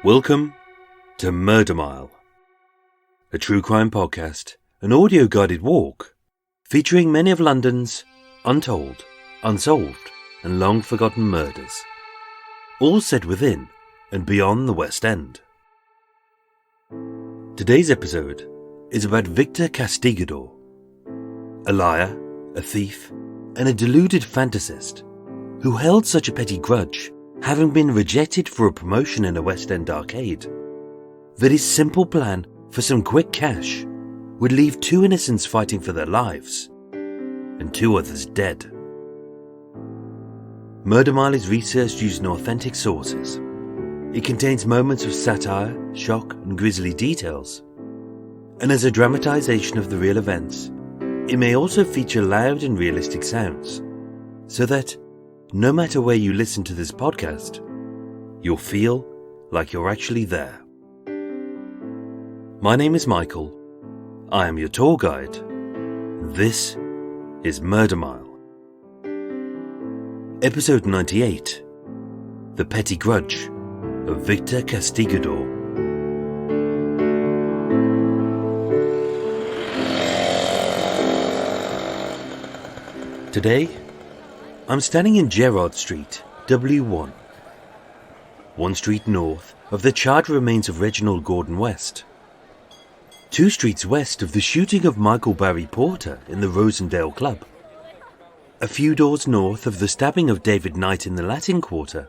Welcome to Murder Mile, a true crime podcast, an audio-guided walk featuring many of London's untold, unsolved and long-forgotten murders, all set within and beyond the West End. Today's episode is about Victor Castigador, a liar, a thief and a deluded fantasist who held such a petty grudge, having been rejected for a promotion in a West End arcade, that his simple plan for some quick cash would leave two innocents fighting for their lives and two others dead. Murder Mile is researched using authentic sources. It contains moments of satire, shock and grisly details, and as a dramatization of the real events, it may also feature loud and realistic sounds, so that no matter where you listen to this podcast, you'll feel like you're actually there. My name is Michael. I am your tour guide. This is Murder Mile. Episode 98, The Petty Grudge of Victor Castigador. Today, I'm standing in Gerrard Street, W1, one street north of the charred remains of Reginald Gordon West, 2 streets west of the shooting of Michael Barry Porter in the Rosendale Club, a few doors north of the stabbing of David Knight in the Latin Quarter,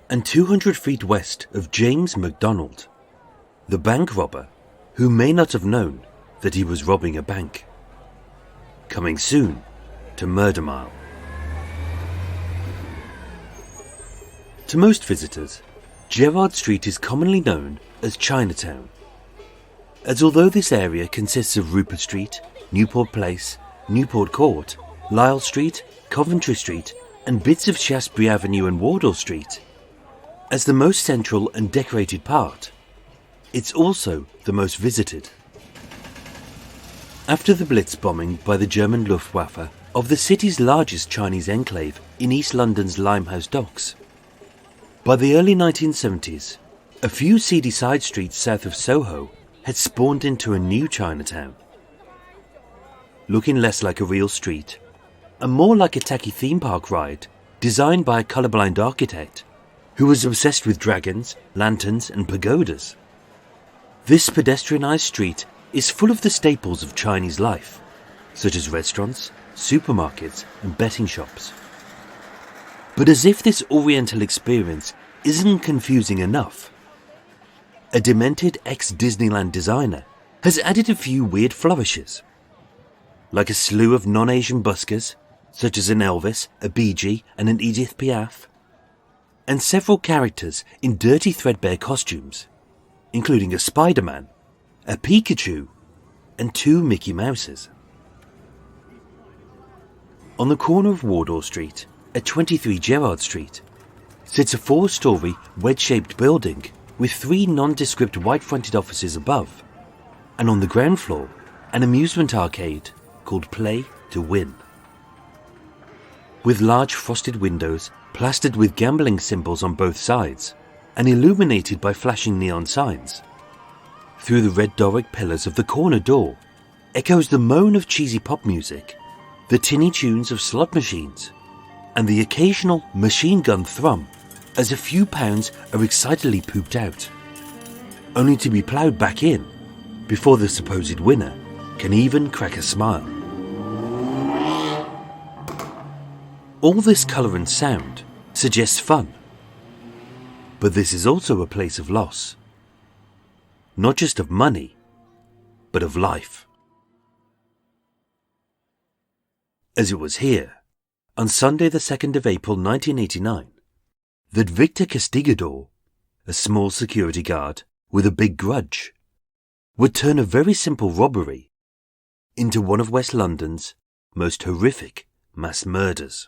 and 200 feet west of James MacDonald, the bank robber who may not have known that he was robbing a bank. Coming soon to Murder Mile. To most visitors, Gerrard Street is commonly known as Chinatown, as although this area consists of Rupert Street, Newport Place, Newport Court, Lisle Street, Coventry Street and bits of Shaftesbury Avenue and Wardour Street, as the most central and decorated part, it's also the most visited. After the Blitz bombing by the German Luftwaffe of the city's largest Chinese enclave in East London's Limehouse Docks, by the early 1970s, a few seedy side streets south of Soho had spawned into a new Chinatown, looking less like a real street and more like a tacky theme park ride designed by a colourblind architect who was obsessed with dragons, lanterns and pagodas. This pedestrianised street is full of the staples of Chinese life, such as restaurants, supermarkets and betting shops. But as if this oriental experience isn't confusing enough, a demented ex-Disneyland designer has added a few weird flourishes, like a slew of non-Asian buskers, such as an Elvis, a Bee Gee and an Edith Piaf, and several characters in dirty threadbare costumes, including a Spider-Man, a Pikachu and 2 Mickey Mouses. On the corner of Wardour Street, at 23 Gerrard Street, sits a 4-storey wedge-shaped building with 3 nondescript white-fronted offices above, and on the ground floor, an amusement arcade called Play to Win. With large frosted windows plastered with gambling symbols on both sides and illuminated by flashing neon signs, through the red Doric pillars of the corner door echoes the moan of cheesy pop music, the tinny tunes of slot machines, and the occasional machine gun thrum as a few pounds are excitedly pooped out, only to be ploughed back in before the supposed winner can even crack a smile. All this colour and sound suggests fun, but this is also a place of loss, not just of money, but of life. As it was here, on Sunday the 2nd of April 1989, that Victor Castigador, a small security guard with a big grudge, would turn a very simple robbery into one of West London's most horrific mass murders.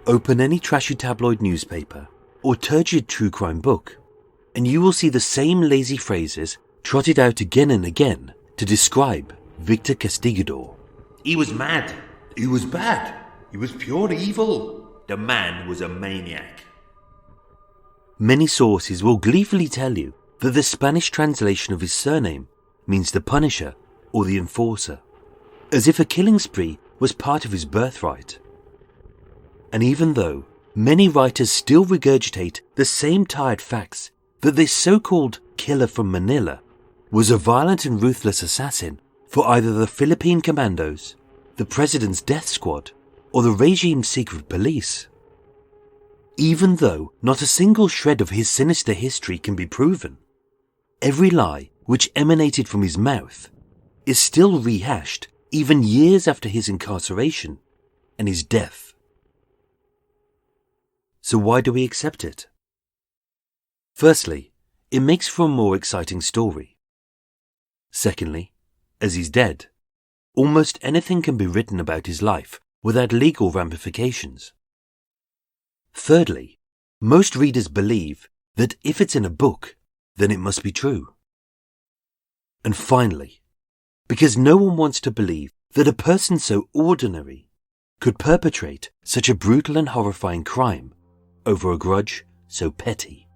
Open any trashy tabloid newspaper or turgid true crime book, and you will see the same lazy phrases trotted out again and again to describe Victor Castigador. He was mad. He was bad. He was pure evil. The man was a maniac. Many sources will gleefully tell you that the Spanish translation of his surname means the Punisher or the Enforcer, as if a killing spree was part of his birthright. And even though many writers still regurgitate the same tired facts that this so-called killer from Manila was a violent and ruthless assassin for either the Philippine Commandos, the President's death squad, or the regime's secret police. Even though not a single shred of his sinister history can be proven, every lie which emanated from his mouth is still rehashed even years after his incarceration and his death. So why do we accept it? Firstly, it makes for a more exciting story. Secondly, as he's dead, almost anything can be written about his life without legal ramifications. Thirdly, most readers believe that if it's in a book, then it must be true. And finally, because no one wants to believe that a person so ordinary could perpetrate such a brutal and horrifying crime over a grudge so petty.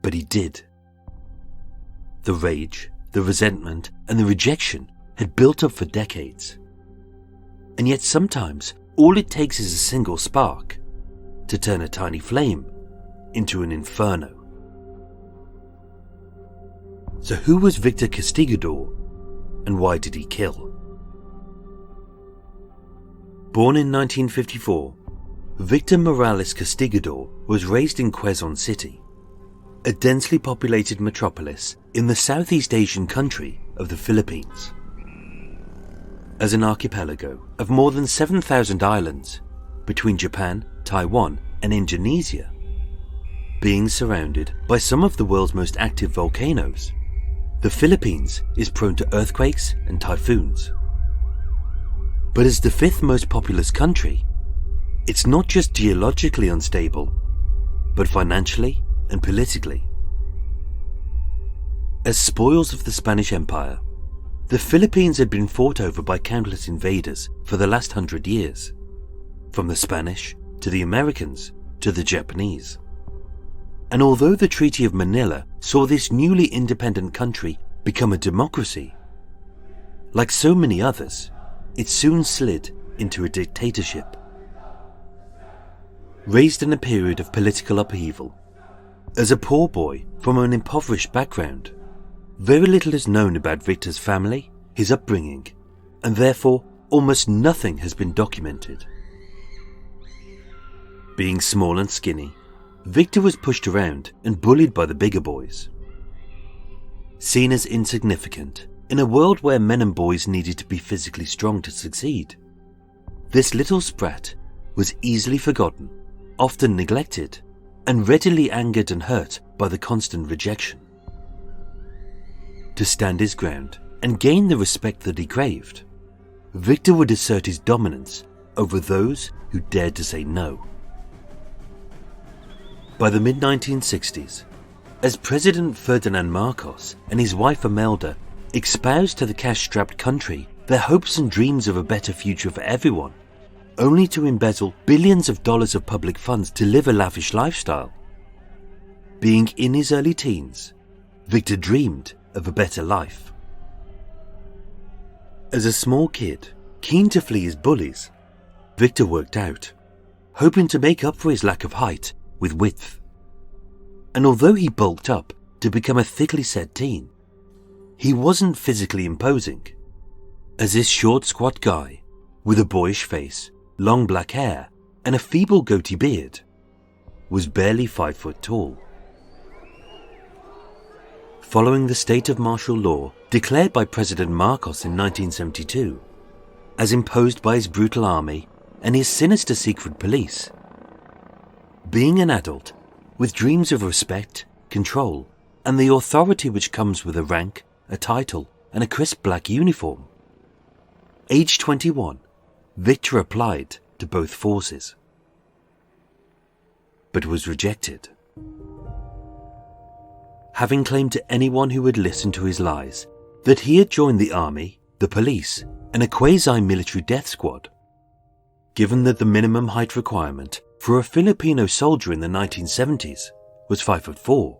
But he did. The rage, the resentment, and the rejection had built up for decades. And yet sometimes all it takes is a single spark to turn a tiny flame into an inferno. So who was Victor Castigador, and why did he kill? Born in 1954, Victor Morales Castigador was raised in Quezon City, a densely populated metropolis in the Southeast Asian country of the Philippines. As an archipelago of more than 7,000 islands between Japan, Taiwan, and Indonesia, being surrounded by some of the world's most active volcanoes, the Philippines is prone to earthquakes and typhoons. But as the fifth most populous country, it's not just geologically unstable, but financially and politically. As spoils of the Spanish Empire, the Philippines had been fought over by countless invaders for the last 100 years, from the Spanish to the Americans to the Japanese. And although the Treaty of Manila saw this newly independent country become a democracy, like so many others, it soon slid into a dictatorship. Raised in a period of political upheaval, as a poor boy from an impoverished background, very little is known about Victor's family, his upbringing, and therefore almost nothing has been documented. Being small and skinny, Victor was pushed around and bullied by the bigger boys. Seen as insignificant in a world where men and boys needed to be physically strong to succeed, this little sprat was easily forgotten, often neglected, and readily angered and hurt by the constant rejection. To stand his ground and gain the respect that he craved, Victor would assert his dominance over those who dared to say no. By the mid-1960s, as President Ferdinand Marcos and his wife Imelda espoused to the cash-strapped country their hopes and dreams of a better future for everyone, only to embezzle billions of dollars of public funds to live a lavish lifestyle. Being in his early teens, Victor dreamed of a better life. As a small kid, keen to flee his bullies, Victor worked out, hoping to make up for his lack of height with width. And although he bulked up to become a thickly set teen, he wasn't physically imposing, as this short, squat guy, with a boyish face, long black hair, and a feeble goatee beard, was barely 5 foot tall. Following the state of martial law declared by President Marcos in 1972, as imposed by his brutal army and his sinister secret police, being an adult with dreams of respect, control, and the authority which comes with a rank, a title, and a crisp black uniform, age 21, Victor applied to both forces, but was rejected. Having claimed to anyone who would listen to his lies that he had joined the army, the police, and a quasi-military death squad. Given that the minimum height requirement for a Filipino soldier in the 1970s was 5'4",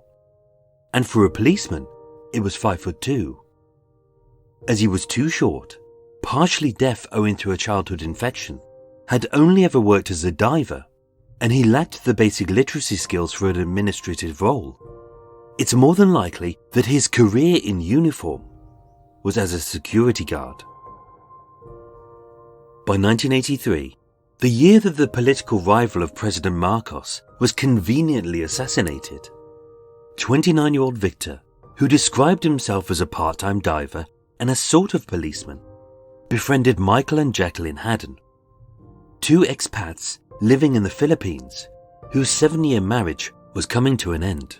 and for a policeman it was 5'2". As he was too short, partially deaf owing to a childhood infection, had only ever worked as a diver, and he lacked the basic literacy skills for an administrative role, it's more than likely that his career in uniform was as a security guard. By 1983, the year that the political rival of President Marcos was conveniently assassinated, 29-year-old Victor, who described himself as a part-time diver and a sort of policeman, befriended Michael and Jacqueline Haddon, two expats living in the Philippines whose 7-year marriage was coming to an end.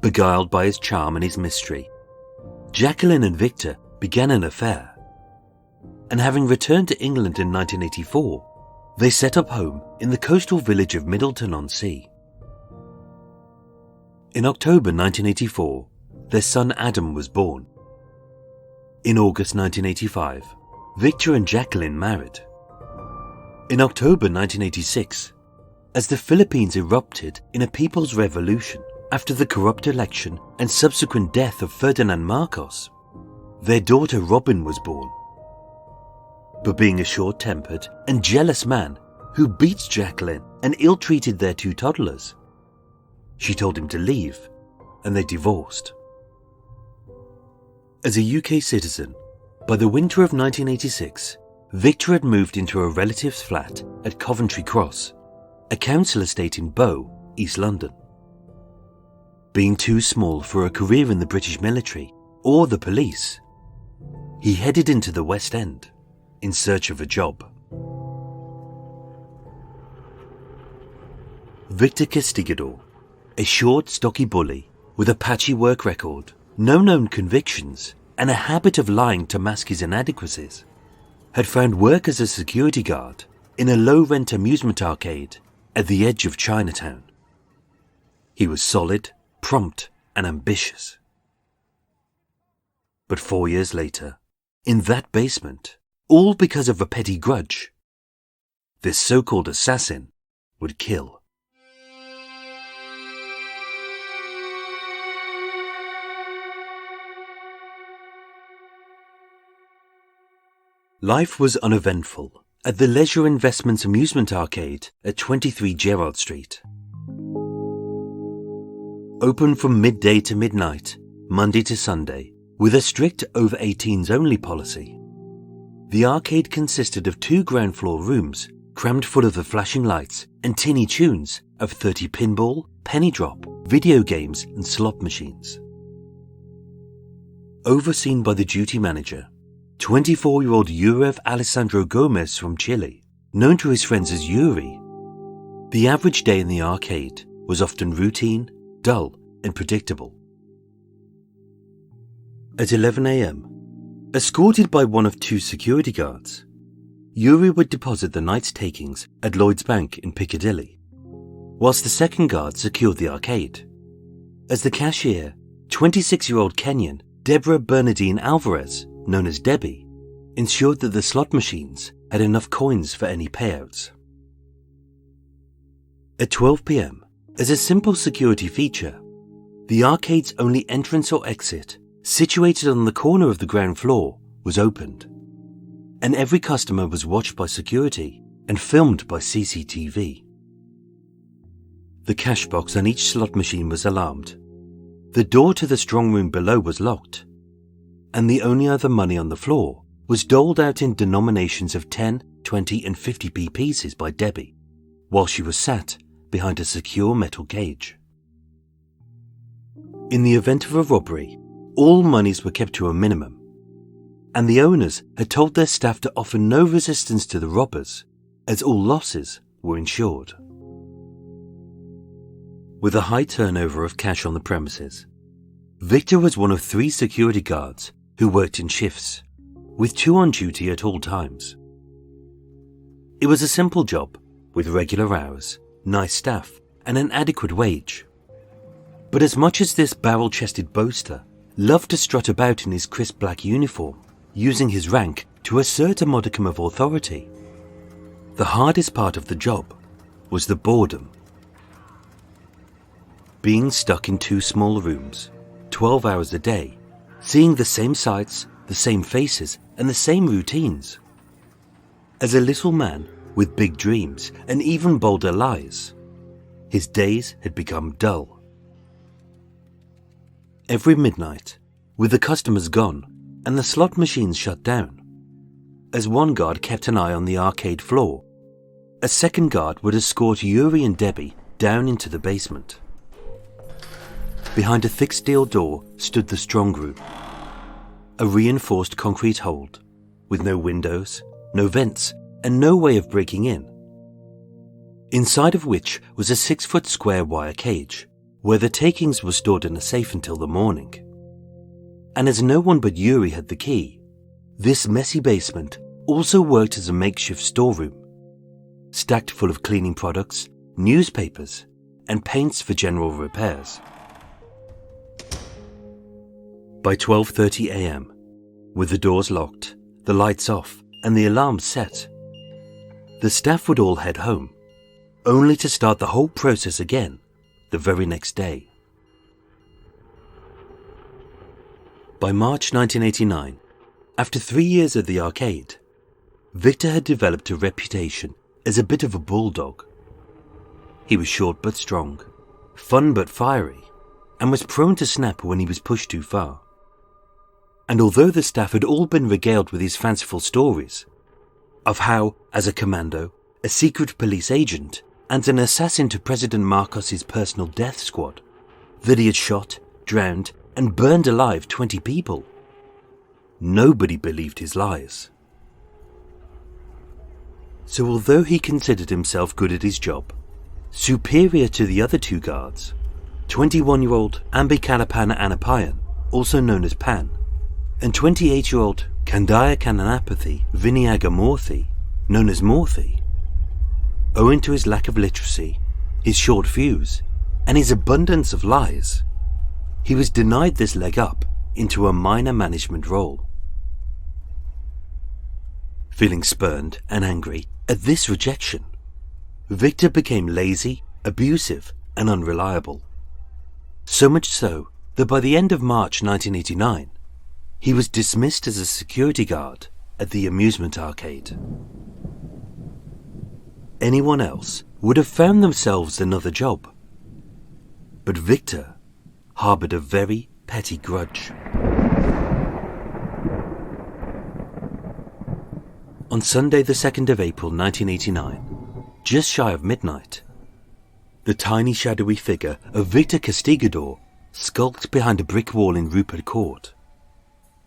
Beguiled by his charm and his mystery, Jacqueline and Victor began an affair, and having returned to England in 1984, they set up home in the coastal village of Middleton-on-Sea. In October 1984, their son Adam was born. In August 1985, Victor and Jacqueline married. In October 1986, as the Philippines erupted in a people's revolution after the corrupt election and subsequent death of Ferdinand Marcos, their daughter Robin was born. But being a short-tempered and jealous man who beats Jacqueline and ill-treated their two toddlers, she told him to leave, and they divorced. As a UK citizen, by the winter of 1986, Victor had moved into a relative's flat at Coventry Cross, a council estate in Bow, East London. Being too small for a career in the British military or the police, he headed into the West End in search of a job. Victor Castigador, a short, stocky bully with a patchy work record, no known convictions, and a habit of lying to mask his inadequacies, had found work as a security guard in a low-rent amusement arcade at the edge of Chinatown. He was solid, prompt, and ambitious. But 4 years later, in that basement, all because of a petty grudge, this so-called assassin would kill. Life was uneventful at the Leisure Investments Amusement Arcade at 23 Gerrard Street. Open from midday to midnight, Monday to Sunday, with a strict over-18s only policy. The arcade consisted of 2 ground floor rooms crammed full of the flashing lights and tinny tunes of 30 pinball, penny drop, video games and slot machines. Overseen by the duty manager, 24-year-old Yurev Alessandro Gomez from Chile, known to his friends as Yuri, the average day in the arcade was often routine, dull and predictable. At 11 a.m, escorted by one of 2 security guards, Yuri would deposit the night's takings at Lloyd's Bank in Piccadilly, whilst the second guard secured the arcade. As the cashier, 26-year-old Kenyan Deborah Bernadine Alvarez, known as Debbie, ensured that the slot machines had enough coins for any payouts. At 12 p.m, as a simple security feature, the arcade's only entrance or exit, situated on the corner of the ground floor, was opened, and every customer was watched by security and filmed by CCTV. The cash box on each slot machine was alarmed, the door to the strong room below was locked, and the only other money on the floor was doled out in denominations of 10, 20 and 50p pieces by Debbie, while she was sat behind a secure metal cage. In the event of a robbery, all monies were kept to a minimum, and the owners had told their staff to offer no resistance to the robbers, as all losses were insured. With a high turnover of cash on the premises, Victor was one of 3 security guards who worked in shifts, with 2 on duty at all times. It was a simple job, with regular hours, nice staff, and an adequate wage. But as much as this barrel-chested boaster loved to strut about in his crisp black uniform, using his rank to assert a modicum of authority. The hardest part of the job was the boredom. Being stuck in 2 small rooms, 12 hours a day, seeing the same sights, the same faces, and the same routines. As a little man with big dreams and even bolder lies, his days had become dull. Every midnight, with the customers gone and the slot machines shut down, as one guard kept an eye on the arcade floor, a second guard would escort Yuri and Debbie down into the basement. Behind a thick steel door stood the strong room, a reinforced concrete hold with no windows, no vents, and no way of breaking in. Inside of which was a 6-foot square wire cage, where the takings were stored in a safe until the morning. And as no one but Yuri had the key, this messy basement also worked as a makeshift storeroom, stacked full of cleaning products, newspapers, and paints for general repairs. By 12:30 a.m., with the doors locked, the lights off, and the alarms set, the staff would all head home, only to start the whole process again the very next day. By March 1989, after 3 years at the arcade, Victor had developed a reputation as a bit of a bulldog. He was short but strong, fun but fiery, and was prone to snap when he was pushed too far. And although the staff had all been regaled with his fanciful stories of how, as a commando, a secret police agent, and an assassin to President Marcos's personal death squad, that he had shot, drowned, and burned alive 20 people, nobody believed his lies. So although he considered himself good at his job, superior to the other 2 guards, 21-year-old Ambikalapana Anapayan, also known as Pan, and 28-year-old Kandaya Kananapathi Viniyagamurthy, known as Morthy, owing to his lack of literacy, his short fuse, and his abundance of lies, he was denied this leg up into a minor management role. Feeling spurned and angry at this rejection, Victor became lazy, abusive, and unreliable. So much so that by the end of March 1989, he was dismissed as a security guard at the amusement arcade. Anyone else would have found themselves another job, but Victor harbored a very petty grudge. On Sunday the 2nd of April 1989, just shy of midnight, the tiny shadowy figure of Victor Castigador skulked behind a brick wall in Rupert Court,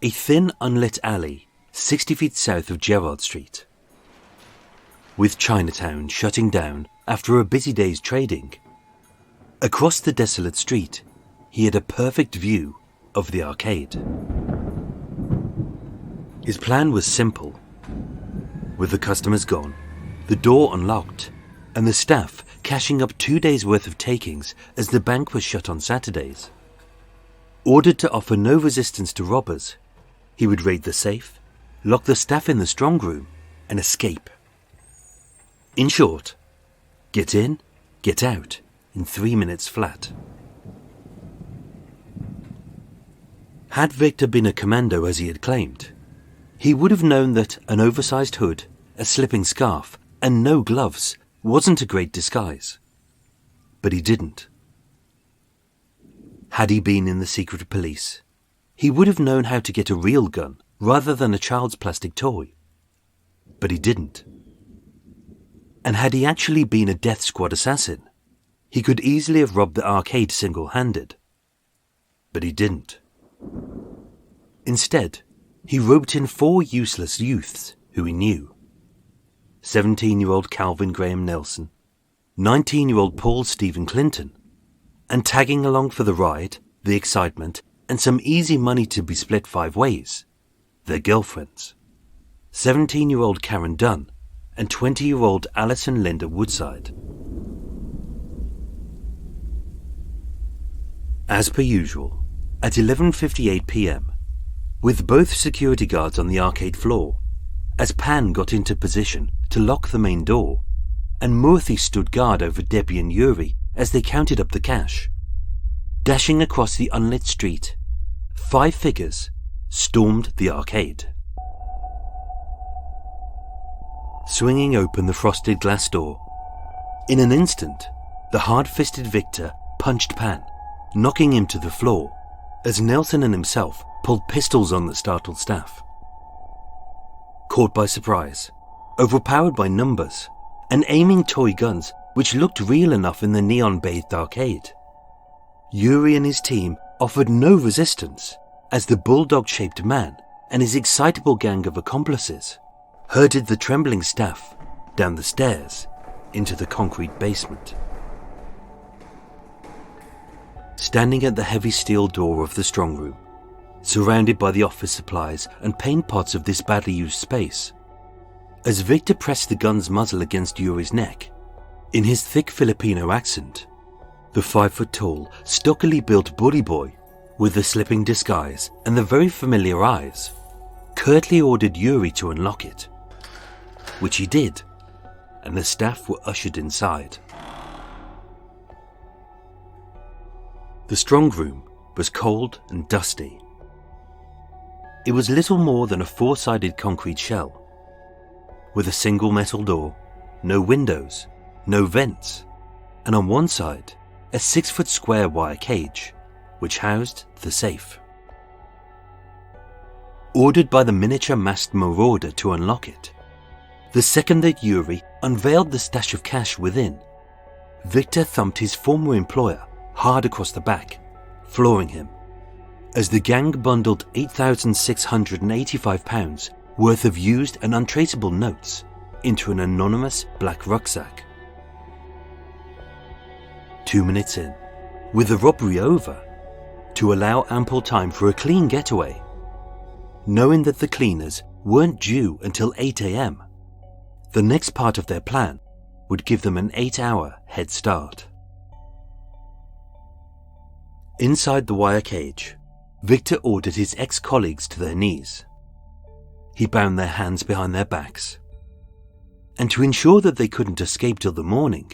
a thin unlit alley 60 feet south of Gerrard Street. With Chinatown shutting down after a busy day's trading, across the desolate street he had a perfect view of the arcade. His plan was simple. With the customers gone, the door unlocked, and the staff cashing up 2 days' worth of takings as the bank was shut on Saturdays, ordered to offer no resistance to robbers, he would raid the safe, lock the staff in the strong room, and escape. In short, get in, get out in 3 minutes flat. Had Victor been a commando as he had claimed, he would have known that an oversized hood, a slipping scarf, and no gloves wasn't a great disguise. But he didn't. Had he been in the secret police, he would have known how to get a real gun rather than a child's plastic toy. But he didn't. And had he actually been a death squad assassin, he could easily have robbed the arcade single-handed. But he didn't. Instead, he roped in 4 useless youths who he knew. 17-year-old Calvin Graham Nelson, 19-year-old Paul Stephen Clinton, and tagging along for the ride, the excitement, and some easy money to be split 5 ways, their girlfriends, 17-year-old Karen Dunn and 20-year-old Alison Linda Woodside. As per usual, at 11:58 p.m., with both security guards on the arcade floor, as Pan got into position to lock the main door, and Murthy stood guard over Debbie and Yuri as they counted up the cash. Dashing across the unlit street, 5 figures stormed the arcade. Swinging open the frosted glass door, in an instant, the hard-fisted Victor punched Pan, knocking him to the floor, as Nelson and himself pulled pistols on the startled staff. Caught by surprise, overpowered by numbers, and aiming toy guns which looked real enough in the neon-bathed arcade, Yuri and his team offered no resistance as the bulldog-shaped man and his excitable gang of accomplices herded the trembling staff down the stairs into the concrete basement. Standing at the heavy steel door of the strong room, surrounded by the office supplies and paint pots of this badly used space, as Victor pressed the gun's muzzle against Yuri's neck, in his thick Filipino accent, the 5-foot-tall, stockily built bully boy with the slipping disguise and the very familiar eyes curtly ordered Yuri to unlock it, which he did, and the staff were ushered inside. The strong room was cold and dusty. It was little more than a 4-sided concrete shell, with a single metal door, no windows, no vents, and on one side, a 6-foot square wire cage, which housed the safe. Ordered by the miniature masked marauder to unlock it, the second that Yuri unveiled the stash of cash within, Victor thumped his former employer hard across the back, flooring him, as the gang bundled £8,685 worth of used and untraceable notes into an anonymous black rucksack. 2 minutes in, with the robbery over, to allow ample time for a clean getaway, knowing that the cleaners weren't due until 8 a.m., the next part of their plan would give them an 8-hour head start. Inside the wire cage, Victor ordered his ex-colleagues to their knees. He bound their hands behind their backs, and to ensure that they couldn't escape till the morning,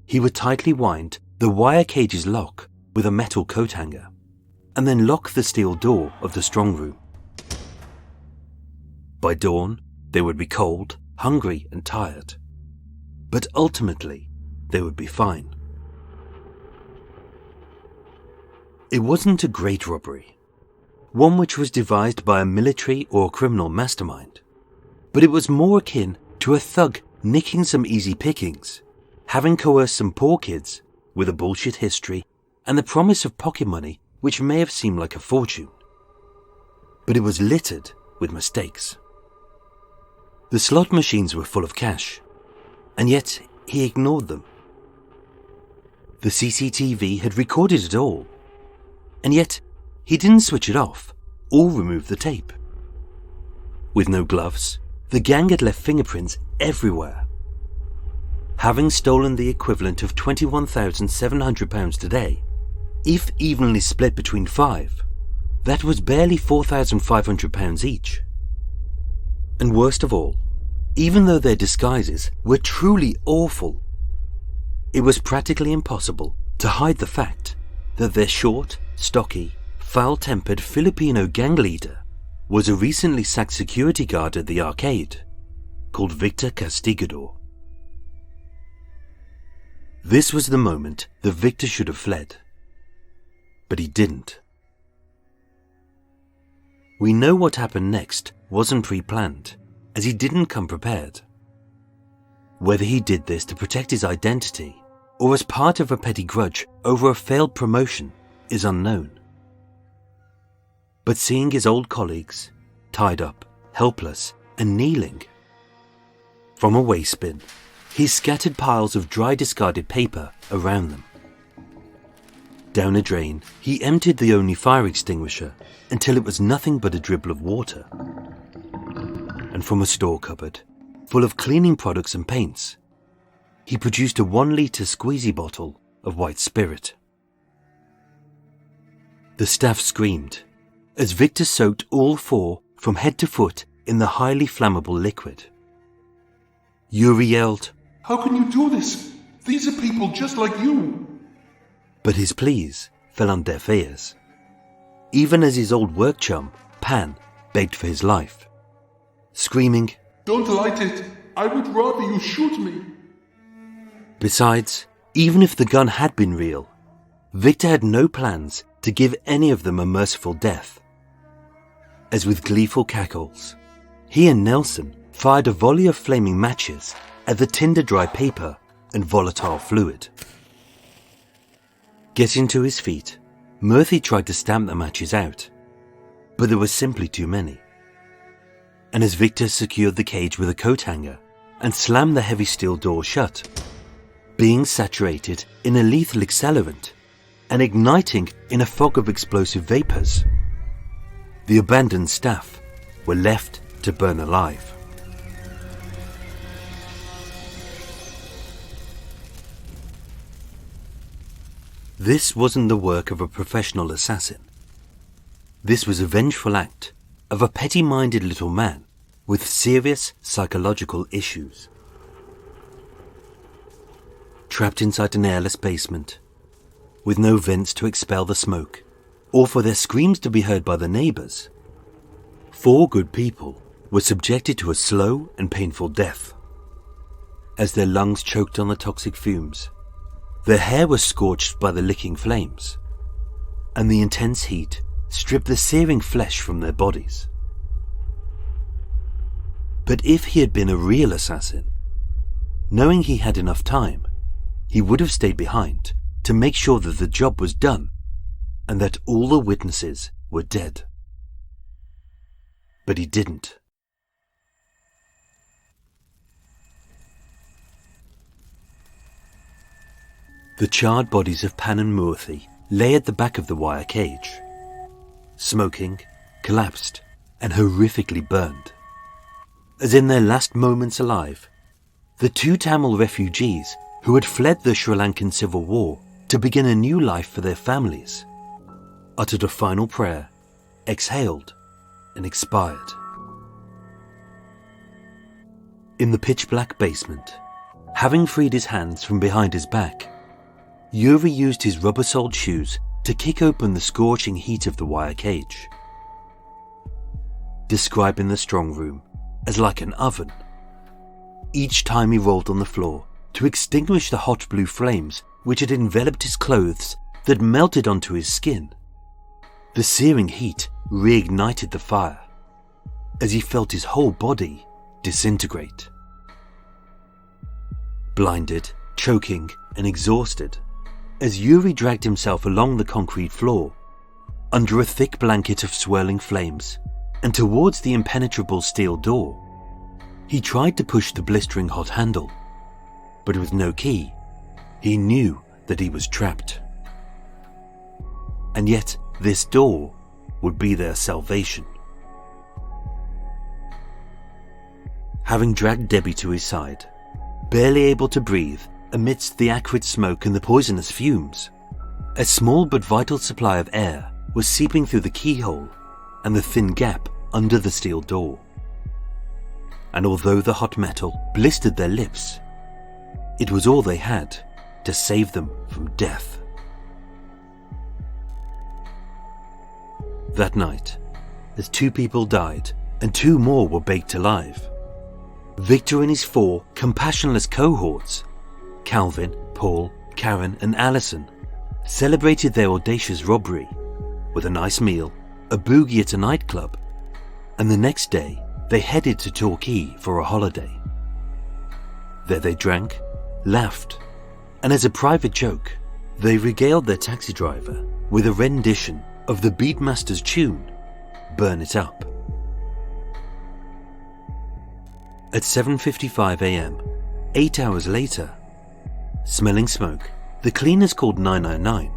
he would tightly wind the wire cage's lock with a metal coat hanger, and then lock the steel door of the strong room. By dawn, they would be cold, hungry and tired, but ultimately they would be fine. It wasn't a great robbery, one which was devised by a military or criminal mastermind, but it was more akin to a thug nicking some easy pickings, having coerced some poor kids with a bullshit history and the promise of pocket money which may have seemed like a fortune. But it was littered with mistakes. The slot machines were full of cash, and yet he ignored them. The CCTV had recorded it all, and yet he didn't switch it off or remove the tape. With no gloves, the gang had left fingerprints everywhere. Having stolen the equivalent of £21,700 today, if evenly split between 5, that was barely £4,500 each. And worst of all, even though their disguises were truly awful, it was practically impossible to hide the fact that their short, stocky, foul-tempered Filipino gang leader was a recently sacked security guard at the arcade called Victor Castigador. This was the moment that Victor should have fled, but he didn't. We know what happened next wasn't pre-planned, as he didn't come prepared. Whether he did this to protect his identity or as part of a petty grudge over a failed promotion is unknown. But seeing his old colleagues, tied up, helpless, and kneeling, from a waste bin, he scattered piles of dry discarded paper around them. Down a drain, he emptied the only fire extinguisher until it was nothing but a dribble of water. And from a store cupboard, full of cleaning products and paints, he produced a 1-litre squeezy bottle of white spirit. The staff screamed as Victor soaked all four from head to foot in the highly flammable liquid. Yuri yelled, "How can you do this? These are people just like you." But his pleas fell on deaf ears, even as his old work chum, Pan, begged for his life, screaming, "Don't light it. I would rather you shoot me." Besides, even if the gun had been real, Victor had no plans to give any of them a merciful death. As with gleeful cackles, he and Nelson fired a volley of flaming matches at the tinder-dry paper and volatile fluid. Getting to his feet, Murphy tried to stamp the matches out, but there were simply too many. And as Victor secured the cage with a coat hanger and slammed the heavy steel door shut, being saturated in a lethal accelerant and igniting in a fog of explosive vapors, the abandoned staff were left to burn alive. This wasn't the work of a professional assassin. This was a vengeful act of a petty-minded little man with serious psychological issues. Trapped inside an airless basement, with no vents to expel the smoke, or for their screams to be heard by the neighbors, four good people were subjected to a slow and painful death. As their lungs choked on the toxic fumes, their hair was scorched by the licking flames, and the intense heat stripped the searing flesh from their bodies. But if he had been a real assassin, knowing he had enough time, he would have stayed behind to make sure that the job was done and that all the witnesses were dead. But he didn't. The charred bodies of Pan and Murthy lay at the back of the wire cage, smoking, collapsed, and horrifically burned. As in their last moments alive, the two Tamil refugees who had fled the Sri Lankan Civil War to begin a new life for their families uttered a final prayer, exhaled, and expired. In the pitch-black basement, having freed his hands from behind his back, Yuri used his rubber-soled shoes to kick open the scorching heat of the wire cage, describing the strong room as like an oven. Each time he rolled on the floor to extinguish the hot blue flames which had enveloped his clothes that melted onto his skin, the searing heat reignited the fire as he felt his whole body disintegrate. Blinded, choking, and exhausted, as Yuri dragged himself along the concrete floor, under a thick blanket of swirling flames, and towards the impenetrable steel door, he tried to push the blistering hot handle, but with no key, he knew that he was trapped. And yet, this door would be their salvation. Having dragged Debbie to his side, barely able to breathe amidst the acrid smoke and the poisonous fumes, a small but vital supply of air was seeping through the keyhole and the thin gap under the steel door. And although the hot metal blistered their lips, it was all they had to save them from death. That night, as two people died and two more were baked alive, Victor and his four compassionless cohorts, Calvin, Paul, Karen and Allison, celebrated their audacious robbery with a nice meal, a boogie at a nightclub, and the next day they headed to Torquay for a holiday. There they drank, laughed, and as a private joke, they regaled their taxi driver with a rendition of the Beatmaster's tune, Burn It Up. At 7:55 a.m., 8 hours later, smelling smoke, the cleaners called 999,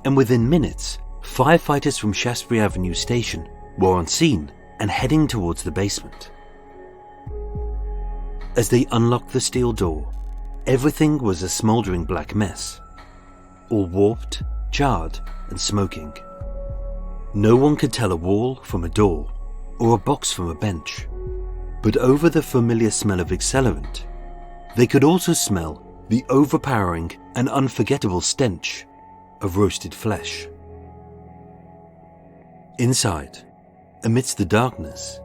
and within minutes, firefighters from Shaftesbury Avenue Station were on scene and heading towards the basement. As they unlocked the steel door, everything was a smouldering black mess, all warped, charred, and smoking. No one could tell a wall from a door or a box from a bench, but over the familiar smell of accelerant, they could also smell the overpowering and unforgettable stench of roasted flesh. Inside, amidst the darkness,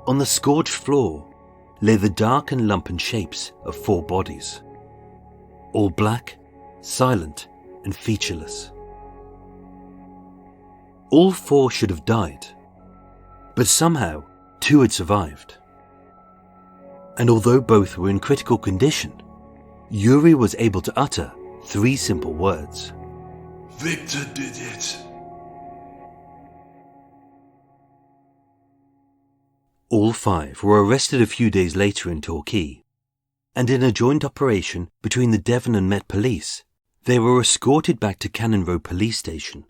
on the scorched floor, lay the dark and lumpen shapes of 4 bodies, all black, silent, and featureless. All 4 should have died, but somehow 2 had survived. And although both were in critical condition, Yuri was able to utter 3 simple words. Victor did it. All 5 were arrested a few days later in Torquay, and in a joint operation between the Devon and Met police, they were escorted back to Cannon Row police station,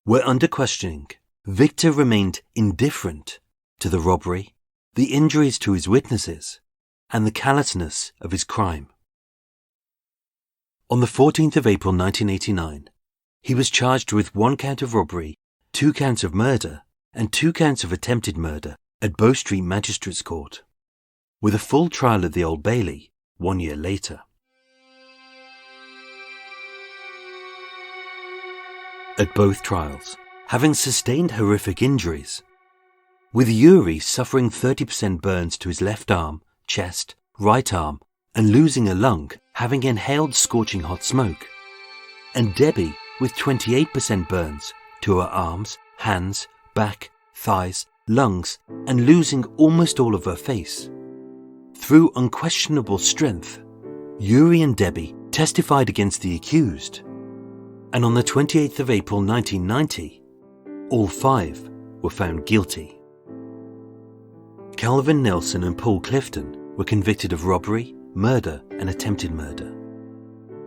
where under questioning, Victor remained indifferent to the robbery, the injuries to his witnesses, and the callousness of his crime. On the 14th of April 1989, he was charged with 1 count of robbery, 2 counts of murder, and 2 counts of attempted murder at Bow Street Magistrates Court, with a full trial at the Old Bailey 1 year later. At both trials, having sustained horrific injuries, with Yuri suffering 30% burns to his left arm, chest, right arm, and losing a lung having inhaled scorching hot smoke, and Debbie with 28% burns to her arms, hands, back, thighs, lungs, and losing almost all of her face. Through unquestionable strength, Yuri and Debbie testified against the accused, and on the 28th of April 1990, all 5 were found guilty. Calvin Nelson and Paul Clifton were convicted of robbery, murder, and attempted murder,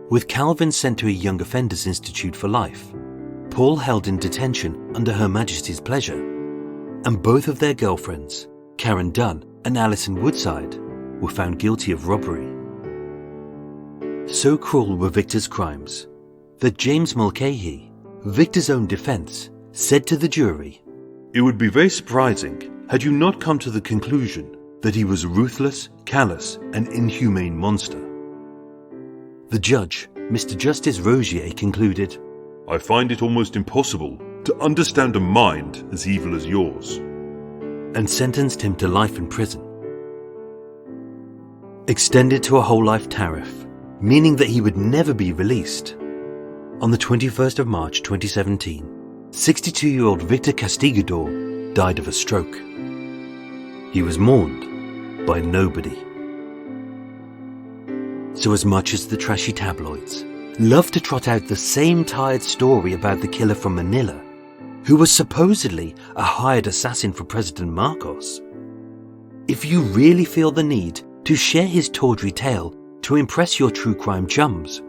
with Calvin sent to a Young Offenders Institute for life, Paul held in detention under Her Majesty's pleasure, and both of their girlfriends, Karen Dunn and Alison Woodside, were found guilty of robbery. So cruel were Victor's crimes that James Mulcahy, Victor's own defence, said to the jury, It would be very surprising had you not come to the conclusion that he was a ruthless, callous, and inhumane monster. The judge, Mr. Justice Rogier, concluded, I find it almost impossible to understand a mind as evil as yours, and sentenced him to life in prison. Extended to a whole life tariff, meaning that he would never be released. On the 21st of March 2017, 62-year-old Victor Castigador died of a stroke. He was mourned by nobody. So as much as the trashy tabloids love to trot out the same tired story about the killer from Manila, who was supposedly a hired assassin for President Marcos, if you really feel the need to share his tawdry tale to impress your true crime chums,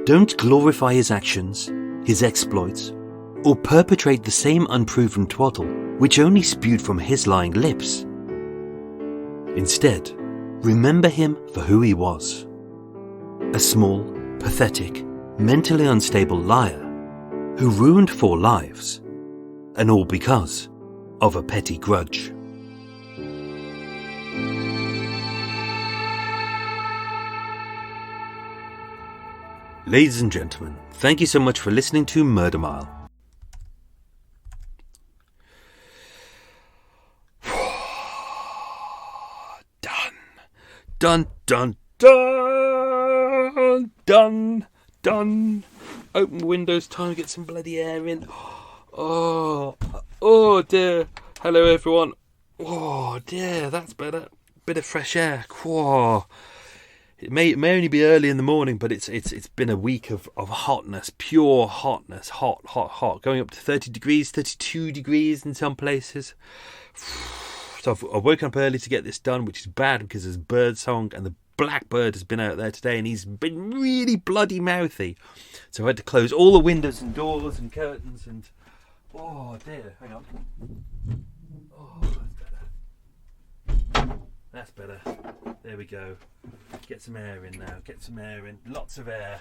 don't glorify his actions, his exploits, or perpetrate the same unproven twaddle which only spewed from his lying lips. Instead, remember him for who he was. A small, pathetic, mentally unstable liar who ruined 4 lives, and all because of a petty grudge. Ladies and gentlemen, thank you so much for listening to Murder Mile. Done, done, done, done, done. Open windows, time to get some bloody air in. Oh dear. Hello everyone. Oh dear, that's better. Bit of fresh air. Whoa. It may only be early in the morning, but it's been a week of hotness, pure hotness, hot, going up to 30 degrees, 32 degrees in some places. So I've woken up early to get this done, which is bad because there's birdsong and the blackbird has been out there today and he's been really bloody mouthy. So I had to close all the windows and doors and curtains and... Oh dear, hang on. Oh, that's better. There we go. Get some air in now, get some air in. Lots of air.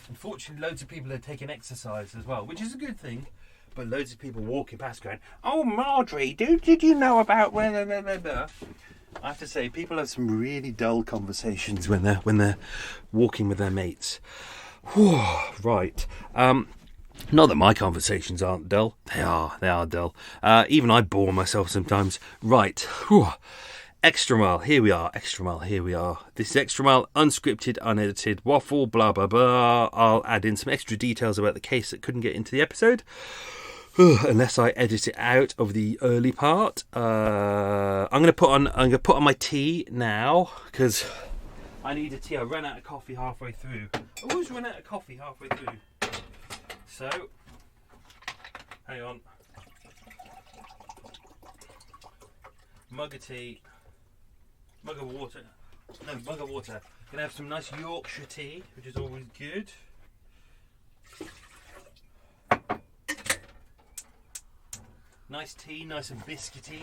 Unfortunately, loads of people are taking exercise as well, which is a good thing. But loads of people walking past going, "Oh, Marjorie, did you know about blah, blah, blah, blah, blah?" I have to say, people have some really dull conversations when they're walking with their mates. Whew, right. Not that my conversations aren't dull. They are dull. Even I bore myself sometimes. Right. Whew. Extra Mile, here we are. Extra Mile, here we are. This is Extra Mile, unscripted, unedited, waffle, blah, blah, blah. I'll add in some extra details about the case that couldn't get into the episode. Unless I edit it out of the early part. I'm gonna put on my tea now because I need a tea. I ran out of coffee halfway through. I always run out of coffee halfway through. So, hang on. Mug of tea. Mug of water. No, mug of water. Gonna have some nice Yorkshire tea, which is always good. Nice tea, nice and biscuity.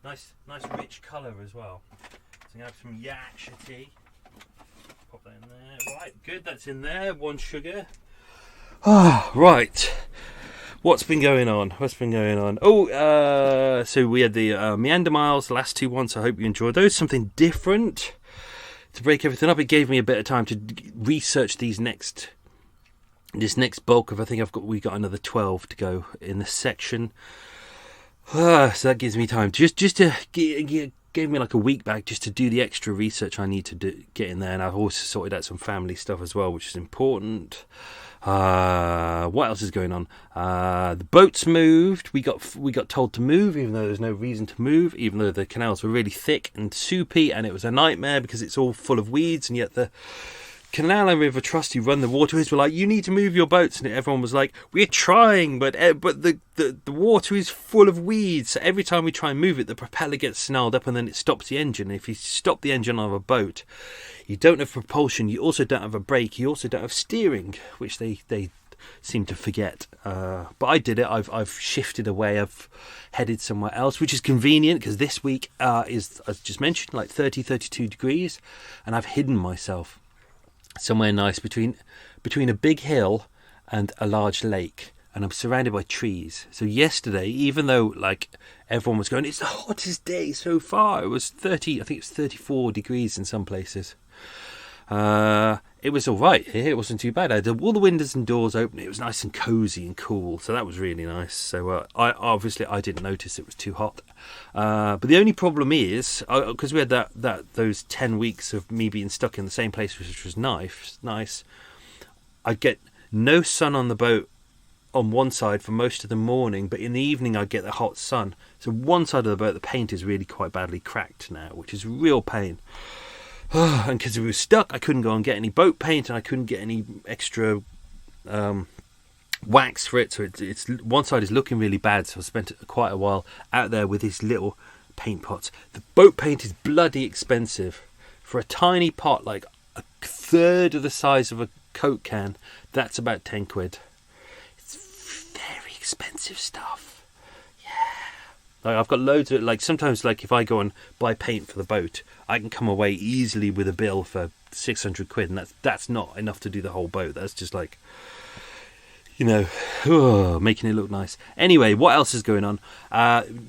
Nice rich colour as well. So I'm gonna have some Yorkshire tea. Pop that in there. Right, good, that's in there. 1 sugar. Right. What's been going on? Oh, so we had the Meander Miles, the last 2 ones. I hope you enjoyed those. Something different to break everything up. It gave me a bit of time to research this next bulk of. I think we got another 12 to go in this section. So that gives me time just to gave me like a week back just to do the extra research I need to get in there, and I've also sorted out some family stuff as well, which is important. What else is going on? The boats moved. We got told to move, even though there's no reason to move, even though the canals were really thick and soupy, and it was a nightmare because it's all full of weeds, and yet the Canal and River Trust who run the waterways were like, "You need to move your boats," and everyone was like, "We're trying, but the water is full of weeds, so every time we try and move it, the propeller gets snarled up and then it stops the engine. If you stop the engine of a boat, you don't have propulsion, you also don't have a brake, you also don't have steering," which they seem to forget. But I did it. I've shifted away. I've headed somewhere else, which is convenient because this week is, as just mentioned, like 32 degrees, and I've hidden myself somewhere nice between a big hill and a large lake, and I'm surrounded by trees. So yesterday, even though like everyone was going, "It's the hottest day so far," it was 34 degrees in some places. It was all right here. It wasn't too bad. I had all the windows and doors open. It was nice and cozy and cool, so that was really nice. So I didn't notice it was too hot. But the only problem is because we had those 10 weeks of me being stuck in the same place, which was nice. I'd get no sun on the boat on one side for most of the morning, but in the evening I'd get the hot sun. So one side of the boat, the paint is really quite badly cracked now, which is a real pain. And because we were stuck, I couldn't go and get any boat paint, and I couldn't get any extra wax for it. So it's one side is looking really bad. So I spent quite a while out there with these little paint pots. The boat paint is bloody expensive for a tiny pot, like a third of the size of a Coke can. That's about 10 quid. It's very expensive stuff. Like I've got loads of it. Like sometimes, like if I go and buy paint for the boat, I can come away easily with a bill for 600 quid, and that's not enough to do the whole boat. That's just like, making it look nice. Anyway, what else is going on?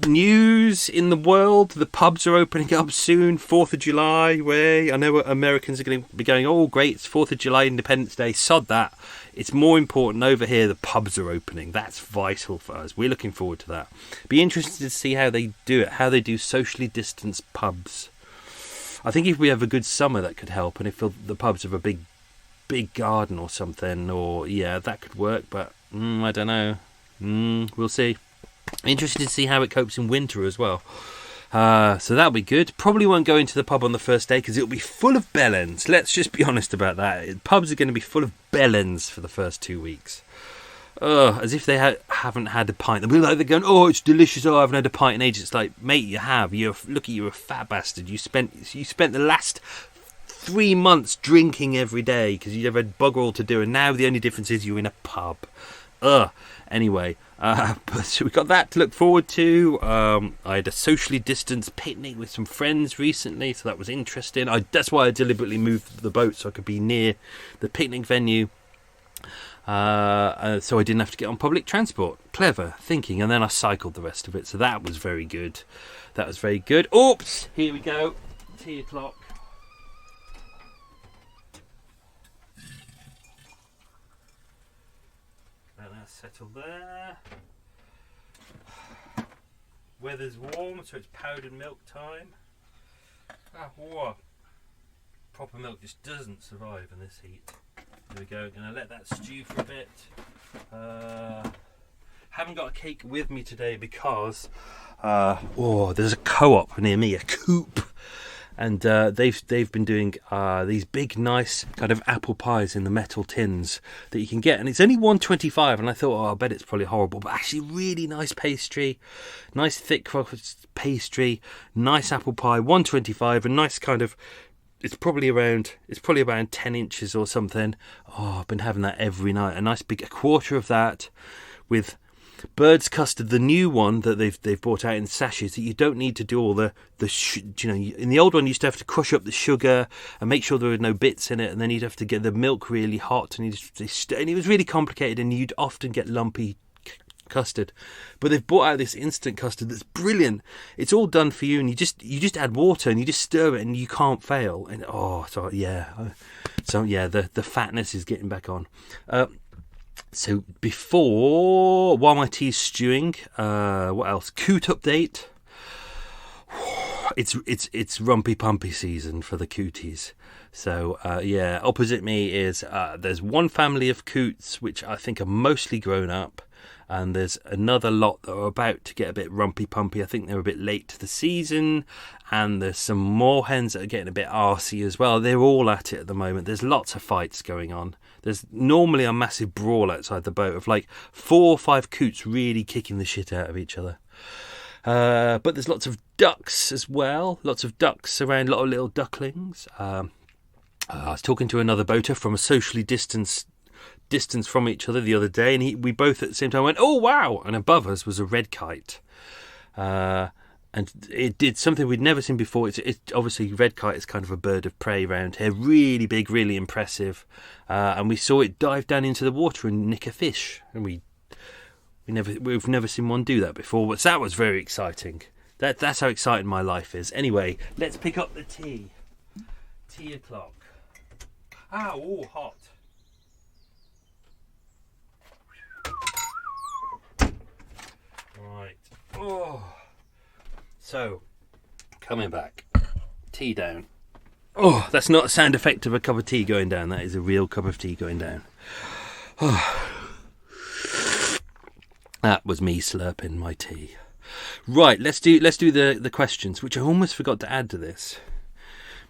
News in the world. The pubs are opening up soon. 4th of July. I know Americans are going to be going, "Oh, great, it's 4th of July, Independence Day." Sod that. It's more important over here. The pubs are opening. That's vital for us. We're looking forward to that. Be interested to see how they do it. How they do socially distanced pubs. I think if we have a good summer, that could help. And if the pubs have a big garden or something, that could work. But I don't know. We'll see. Interested to see how it copes in winter as well. So that'll be good. Probably won't go into the pub on the first day because it'll be full of bellends. Let's just be honest about that. Pubs are going to be full of bellends for the first 2 weeks. As if they haven't had a pint. They're going, "Oh, it's delicious. Oh, I haven't had a pint in ages." It's like, mate, you have. Look at you, a fat bastard. You spent the last 3 months drinking every day because you never had bugger all to do, and now the only difference is you're in a pub. Anyway, so we got that to look forward to. I had a socially distanced picnic with some friends recently, so that was interesting. That's why I deliberately moved the boat so I could be near the picnic venue. So I didn't have to get on public transport. Clever thinking. And then I cycled the rest of it, so that was very good. Oops, here we go. Tea o'clock. Let that settle there. Weather's warm, so it's powdered milk time. Proper milk just doesn't survive in this heat. There we go. Gonna let that stew for a bit. Haven't got a cake with me today because there's a co-op near me, a coop, and they've been doing these big, nice kind of apple pies in the metal tins that you can get, and it's only $1.25. And I thought, I bet it's probably horrible, but actually really nice pastry, nice thick crust pastry, nice apple pie, $1.25, a nice kind of. It's probably around 10 inches or something. I've been having that every night. A nice big, a quarter of that with bird's custard, the new one that they've brought out in sachets, that you don't need to do all the in the old one you used to have to crush up the sugar and make sure there were no bits in it, and then you'd have to get the milk really hot, and it was really complicated, and you'd often get lumpy custard. But they've brought out this instant custard that's brilliant. It's all done for you, and you just add water and you just stir it, and you can't fail. And the fatness is getting back on. So while my tea's stewing, what else? Coot update. It's rumpy pumpy season for the cooties. So opposite me is there's one family of coots which I think are mostly grown up, and there's another lot that are about to get a bit rumpy pumpy. I think they're a bit late to the season, and there's some more hens that are getting a bit arsey as well. They're all at it at the moment. There's lots of fights going on. There's normally a massive brawl outside the boat of like 4 or 5 coots really kicking the shit out of each other. But there's lots of ducks as well. Lots of ducks around, a lot of little ducklings. I was talking to another boater from a socially distance from each other the other day, and we both at the same time went, "Oh wow!" And above us was a red kite, and it did something we'd never seen before. It's obviously red kite is kind of a bird of prey around here, really big, really impressive, and we saw it dive down into the water and nick a fish, and we've never seen one do that before. But that was very exciting. That's how exciting my life is. Anyway, let's pick up the tea. Tea o'clock. Hot. Right. So, coming back. Tea down. That's not a sound effect of a cup of tea going down. That is a real cup of tea going down. That was me slurping my tea. Right, let's do the questions, which I almost forgot to add to this.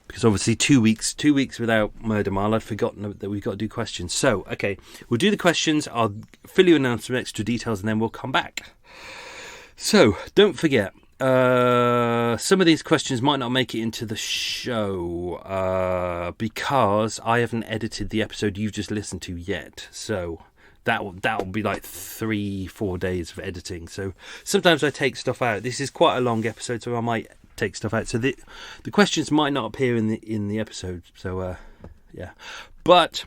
Because obviously 2 weeks without Murder Mile, I'd forgotten that we've got to do questions. So, okay, we'll do the questions. I'll fill you in on some extra details, and then we'll come back. So, don't forget, some of these questions might not make it into the show because I haven't edited the episode you've just listened to yet. So that will be like 3-4 days of editing. So sometimes I take stuff out. This is quite a long episode, so I might take stuff out. So the questions might not appear in the episode. So yeah, but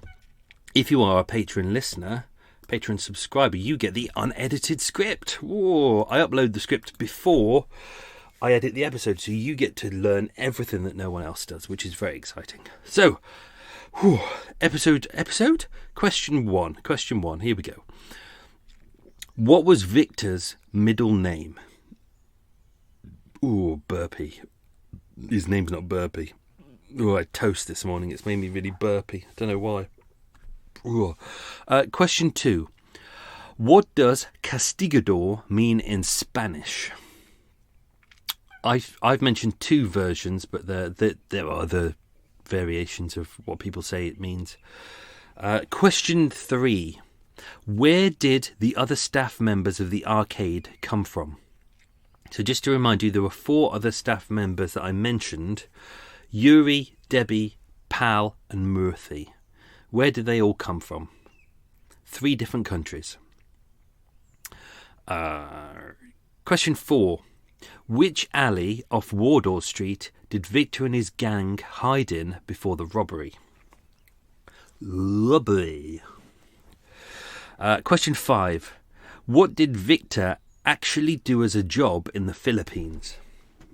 if you are a Patreon listener, Patreon subscriber, you get the unedited script. I upload the script before I edit the episode, so you get to learn everything that no one else does, which is very exciting. So, episode? Question one, here we go. What was Victor's middle name? Burpy. His name's not Burpy. I had toast this morning, it's made me really burpy. I don't know why. Question 2. What does Castigador mean in Spanish? I've mentioned 2 versions, but there are other variations of what people say it means. Question 3. Where did the other staff members of the arcade come from? So just to remind you, there were 4 other staff members that I mentioned. Yuri, Debbie, Pal and Murthy. Where did they all come from? 3 different countries. Question 4. Which alley off Wardour Street did Victor and his gang hide in before the robbery? Robbery. Question 5. What did Victor actually do as a job in the Philippines?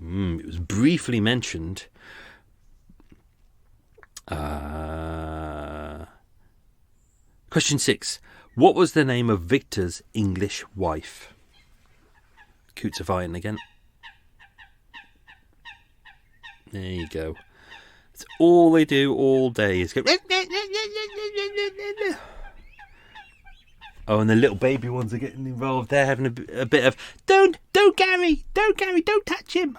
It was briefly mentioned. Question 6. What was the name of Victor's English wife? Coots of iron again. There you go. It's all they do all day is go. Oh, and the little baby ones are getting involved. They're having a bit of don't Gary, don't touch him.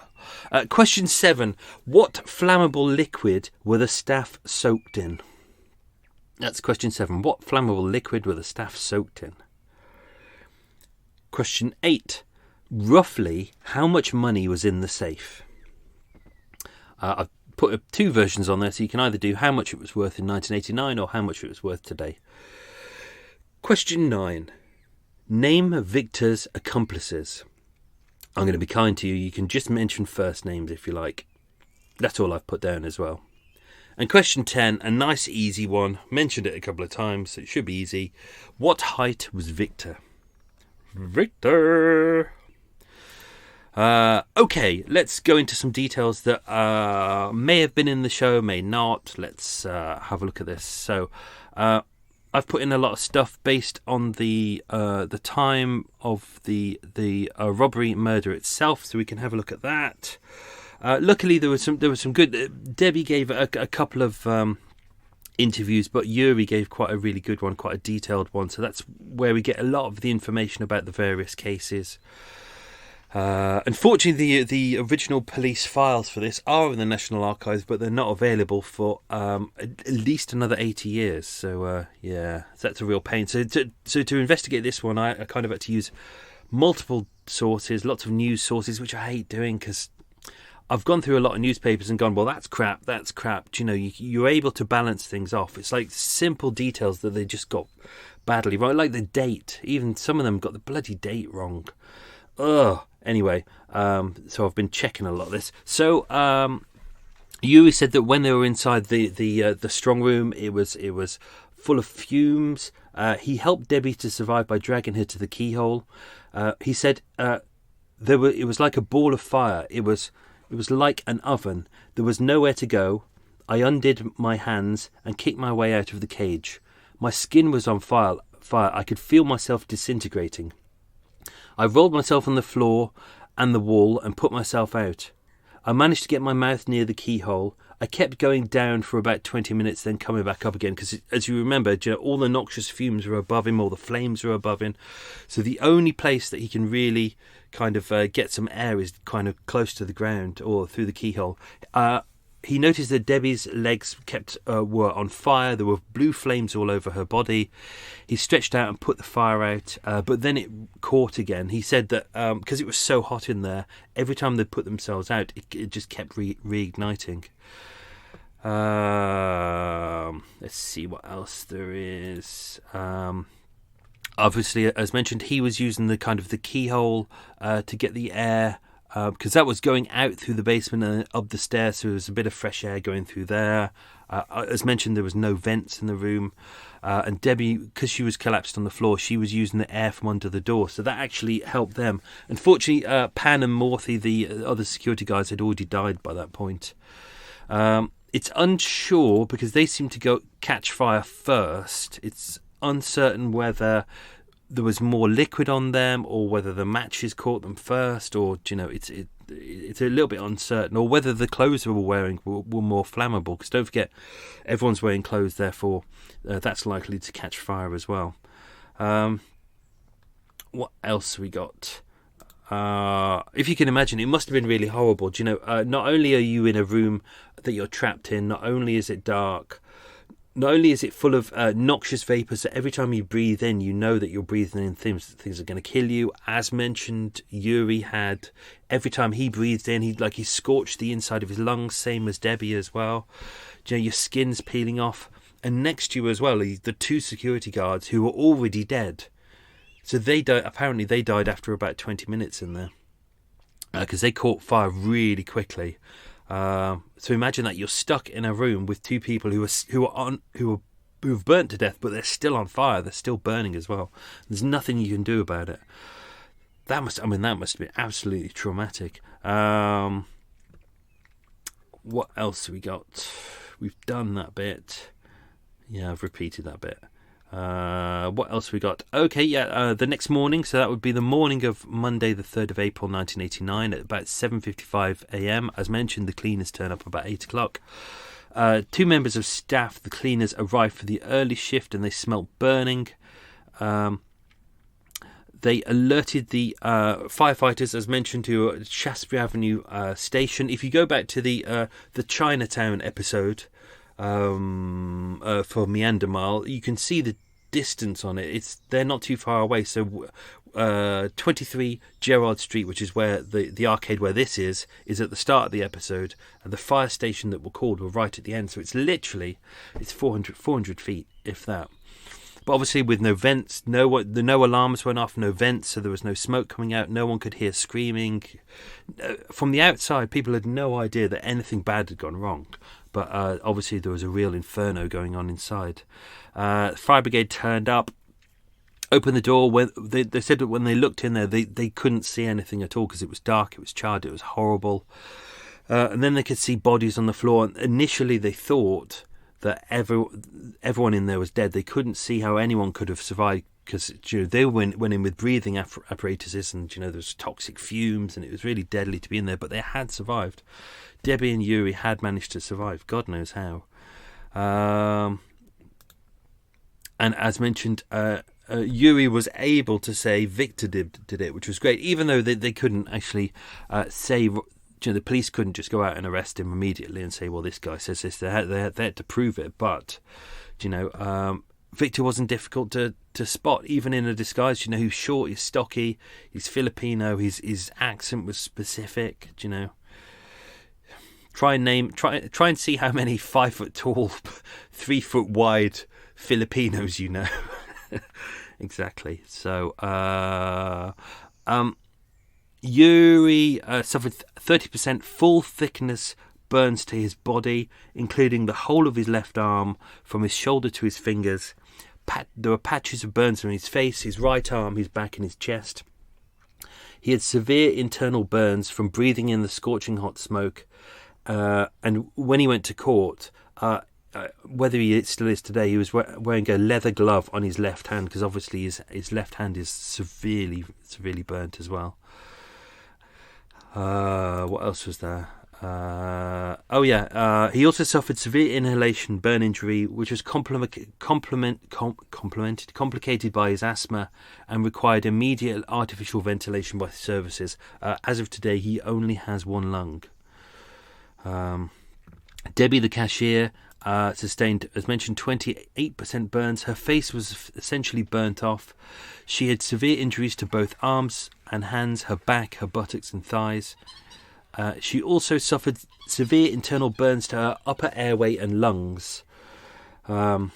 Question 7. What flammable liquid were the staff soaked in? That's question 7. What flammable liquid were the staff soaked in? Question 8. Roughly, how much money was in the safe? I've put 2 versions on there, so you can either do how much it was worth in 1989 or how much it was worth today. Question 9. Name Victor's accomplices. I'm going to be kind to you. You can just mention first names if you like. That's all I've put down as well. And question 10, a nice easy one. Mentioned it a couple of times, so it should be easy. What height was Victor? Victor! Okay, let's go into some details that may have been in the show, may not. Let's have a look at this. So, I've put in a lot of stuff based on the time of the robbery murder itself, so we can have a look at that. Luckily, there was some good. Debbie gave a couple of interviews, but Yuri gave quite a really good one, quite a detailed one. So that's where we get a lot of the information about the various cases. Unfortunately, the original police files for this are in the National Archives, but they're not available for at least another 80 years. So, yeah, that's a real pain. So to investigate this one, I kind of had to use multiple sources, lots of news sources, which I hate doing because I've gone through a lot of newspapers and gone, well, that's crap. You know, you're able to balance things off. It's like simple details that they just got badly wrong, like the date. Even some of them got the bloody date wrong. Ugh. Anyway, so I've been checking a lot of this. So Yuri said that when they were inside the strong room, it was full of fumes. He helped Debbie to survive by dragging her to the keyhole. He said it was like a ball of fire. It was like an oven. There was nowhere to go. I undid my hands and kicked my way out of the cage. My skin was on fire. I could feel myself disintegrating. I rolled myself on the floor and the wall and put myself out. I managed to get my mouth near the keyhole. I kept going down for about 20 minutes, then coming back up again, because as you remember, all the noxious fumes are above him, all the flames are above him. So the only place that he can really kind of get some air is kind of close to the ground or through the keyhole. He noticed that Debbie's legs were on fire. There were blue flames all over her body. He stretched out and put the fire out, but then it caught again. He said that because it was so hot in there, every time they put themselves out, it just kept reigniting. Let's see what else there is. Obviously, as mentioned, he was using the keyhole to get the air. Because that was going out through the basement and up the stairs, so there was a bit of fresh air going through there. As mentioned, there was no vents in the room. And Debbie, because she was collapsed on the floor, she was using the air from under the door, so that actually helped them. Unfortunately, Pan and Morthy, the other security guards, had already died by that point. It's unsure, because they seem to catch fire first. It's uncertain whether there was more liquid on them or whether the matches caught them first, or it's a little bit uncertain, or whether the clothes they were wearing were more flammable, because don't forget, everyone's wearing clothes, therefore that's likely to catch fire as well. What else we got? If you can imagine, it must have been really horrible. Not only are you in a room that you're trapped in, not only is it dark, not only is it full of noxious vapours, so every time you breathe in, you know that you're breathing in things are going to kill you. As mentioned, Yuri had, every time he breathed in, he scorched the inside of his lungs, same as Debbie as well. Your skin's peeling off. And next to you as well, the 2 security guards who were already dead. So they died. Apparently, they died after about 20 minutes in there because they caught fire really quickly. So imagine that you're stuck in a room with two people who've burnt to death, but they're still on fire. They're still burning as well. There's nothing you can do about it. That must be absolutely traumatic. What else have we got? We've done that bit. Yeah, I've repeated that bit. What else we got? Okay, the next morning, so that would be the morning of Monday the 3rd of April 1989 at about 7:55 a.m. As mentioned, the cleaners turn up about 8 o'clock. Two members of staff, the cleaners, arrived for the early shift and they smelt burning. They alerted the firefighters, as mentioned, to Shaftesbury Avenue station. If you go back to the Chinatown episode for Meander Mile, you can see the distance on it. They're not too far away. So 23 Gerrard Street, which is where the arcade where this is at the start of the episode, and the fire station that were called were right at the end. So it's 400 feet, if that. But obviously with no vents, no alarms went off, no vents, so there was no smoke coming out. No one could hear screaming. From the outside, people had no idea that anything bad had gone wrong. But obviously there was a real inferno going on inside. Fire brigade turned up, opened the door. When they said that when they looked in there, they couldn't see anything at all because it was dark, it was charred, it was horrible. And then they could see bodies on the floor. And initially they thought that everyone in there was dead. They couldn't see how anyone could have survived because they went in with breathing apparatuses, and there was toxic fumes, and it was really deadly to be in there. But they had survived. Debbie and Yuri had managed to survive. God knows how. And as mentioned, Yuri was able to say Victor did it, which was great, even though they couldn't actually say. The police couldn't just go out and arrest him immediately and say, well, this guy says this. They had to prove it. But, Victor wasn't difficult to spot, even in a disguise. He's short, he's stocky, he's Filipino, his accent was specific, Try and see how many 5 foot tall, 3 foot wide Filipinos you know. Exactly. So, Yuri suffered 30% full thickness burns to his body, including the whole of his left arm from his shoulder to his fingers. There were patches of burns on his face, his right arm, his back and his chest. He had severe internal burns from breathing in the scorching hot smoke. And when he went to court, whether he still is today, he was wearing a leather glove on his left hand because obviously his left hand is severely burnt as well. What else was there? He also suffered severe inhalation burn injury, which was complicated by his asthma and required immediate artificial ventilation by services. As of today, he only has one lung. Debbie, the cashier, sustained, as mentioned, 28% burns. Her face was essentially burnt off. She had severe injuries to both arms and hands, her back, her buttocks and thighs. She also suffered severe internal burns to her upper airway and lungs. What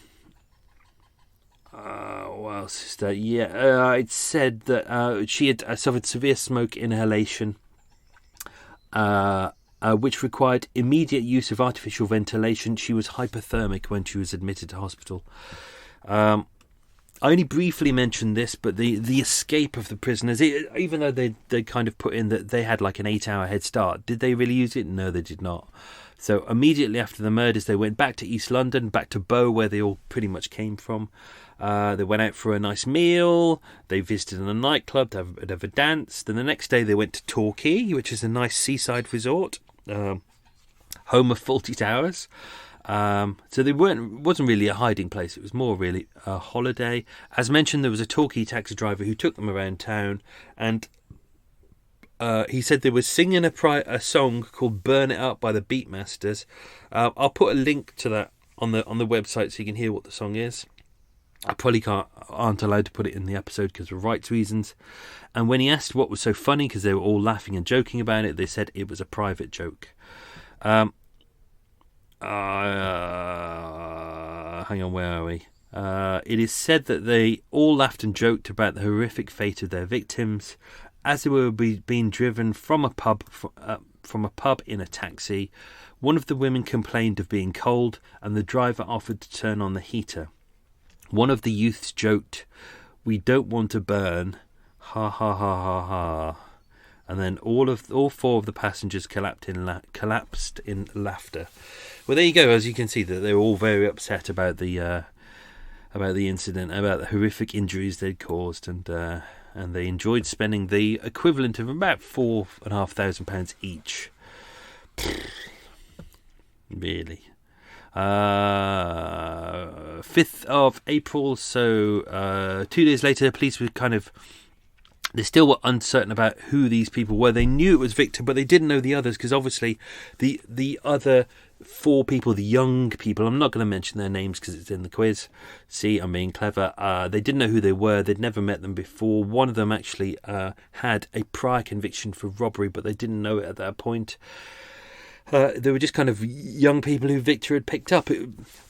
else is there? It said that she had suffered severe smoke inhalation, which required immediate use of artificial ventilation. She was hypothermic when she was admitted to hospital. I only briefly mentioned this, but the escape of the prisoners, even though they kind of put in that they had like an 8-hour head start, did they really use it? No, they did not. So immediately after the murders, they went back to East London, back to Bow, where they all pretty much came from. They went out for a nice meal. They visited a nightclub to have a dance. Then the next day they went to Torquay, which is a nice seaside resort, home of Fawlty Towers. So they wasn't really a hiding place. It was more really a holiday. As mentioned, there was a Torquay taxi driver who took them around town, and he said they were singing a song called "Burn It Up" by the Beatmasters. I'll put a link to that on the website so you can hear what the song is. I probably aren't allowed to put it in the episode because of rights reasons. And when he asked what was so funny, because they were all laughing and joking about it, they said it was a private joke. Hang on, where are we? It is said that they all laughed and joked about the horrific fate of their victims as they were being driven from a pub in a taxi. One of the women complained of being cold, and the driver offered to turn on the heater. One of the youths joked, "We don't want to burn. Ha ha ha ha ha." And then all four of the passengers collapsed in laughter. Well, there you go. As you can see, that they were all very upset about the incident, about the horrific injuries they'd caused, and they enjoyed spending the equivalent of about £4,500 each. Really. 5th of April, so 2 days later, police were they still were uncertain about who these people were. They knew it was Victor, but they didn't know the others, because obviously the other 4 people, the young people, I'm not going to mention their names because it's in the quiz. See, I'm being clever. They didn't know who they were. They'd never met them before. One of them actually had a prior conviction for robbery, but they didn't know it at that point. They were just kind of young people who Victor had picked up.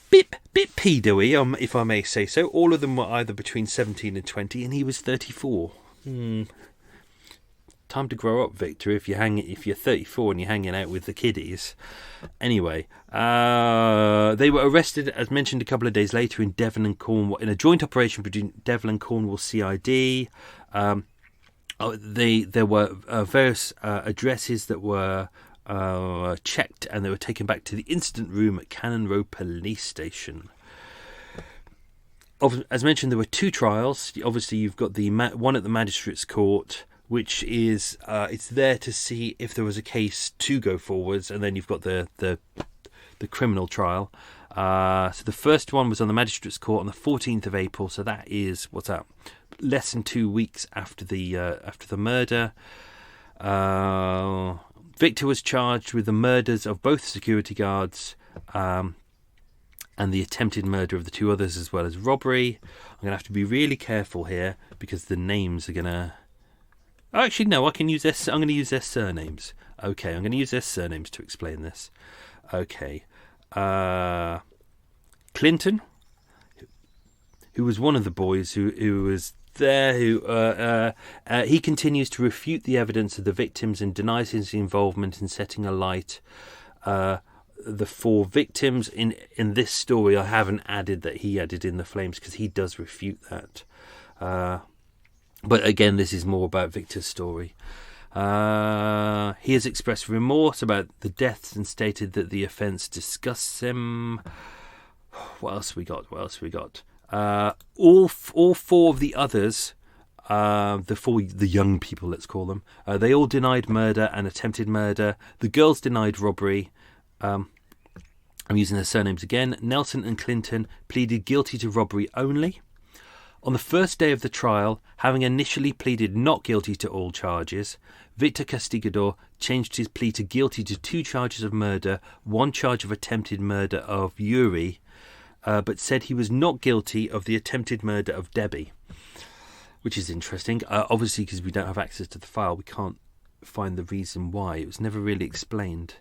Bit pedo-y, if I may say so. All of them were either between 17 and 20, and he was 34. Time to grow up, Victor, if you're 34 and you're hanging out with the kiddies. Anyway, they were arrested, as mentioned, a couple of days later in Devon and Cornwall, in a joint operation between Devon and Cornwall CID. There were various addresses that were checked, and they were taken back to the incident room at Cannon Row Police Station. As mentioned, there were 2 trials. Obviously, you've got the one at the Magistrates' Court, which is it's there to see if there was a case to go forwards, and then you've got the criminal trial. So the first one was on the Magistrates' Court on the 14th of April. So that is less than 2 weeks after the murder. Victor was charged with the murders of both security guards and the attempted murder of the 2 others, as well as robbery. I'm going to have to be really careful here because the names are going to... Actually, no, I'm going to use their surnames. Okay, I'm going to use their surnames to explain this. Okay. Clinton, who was one of the boys who was there, he continues to refute the evidence of the victims and denies his involvement in setting alight the 4 victims. In this story, I haven't added that he added in the flames because he does refute that. But again, this is more about Victor's story. He has expressed remorse about the deaths and stated that the offence disgusts him. What else we got? All 4 of the others, the young people, let's call them, they all denied murder and attempted murder. The girls denied robbery. I'm using their surnames again. Nelson and Clinton pleaded guilty to robbery only. On the first day of the trial, having initially pleaded not guilty to all charges, Victor Castigador changed his plea to guilty to 2 charges of murder, 1 charge of attempted murder of Yuri, but said he was not guilty of the attempted murder of Debbie, which is interesting. Obviously, because we don't have access to the file, we can't find the reason why. It was never really explained.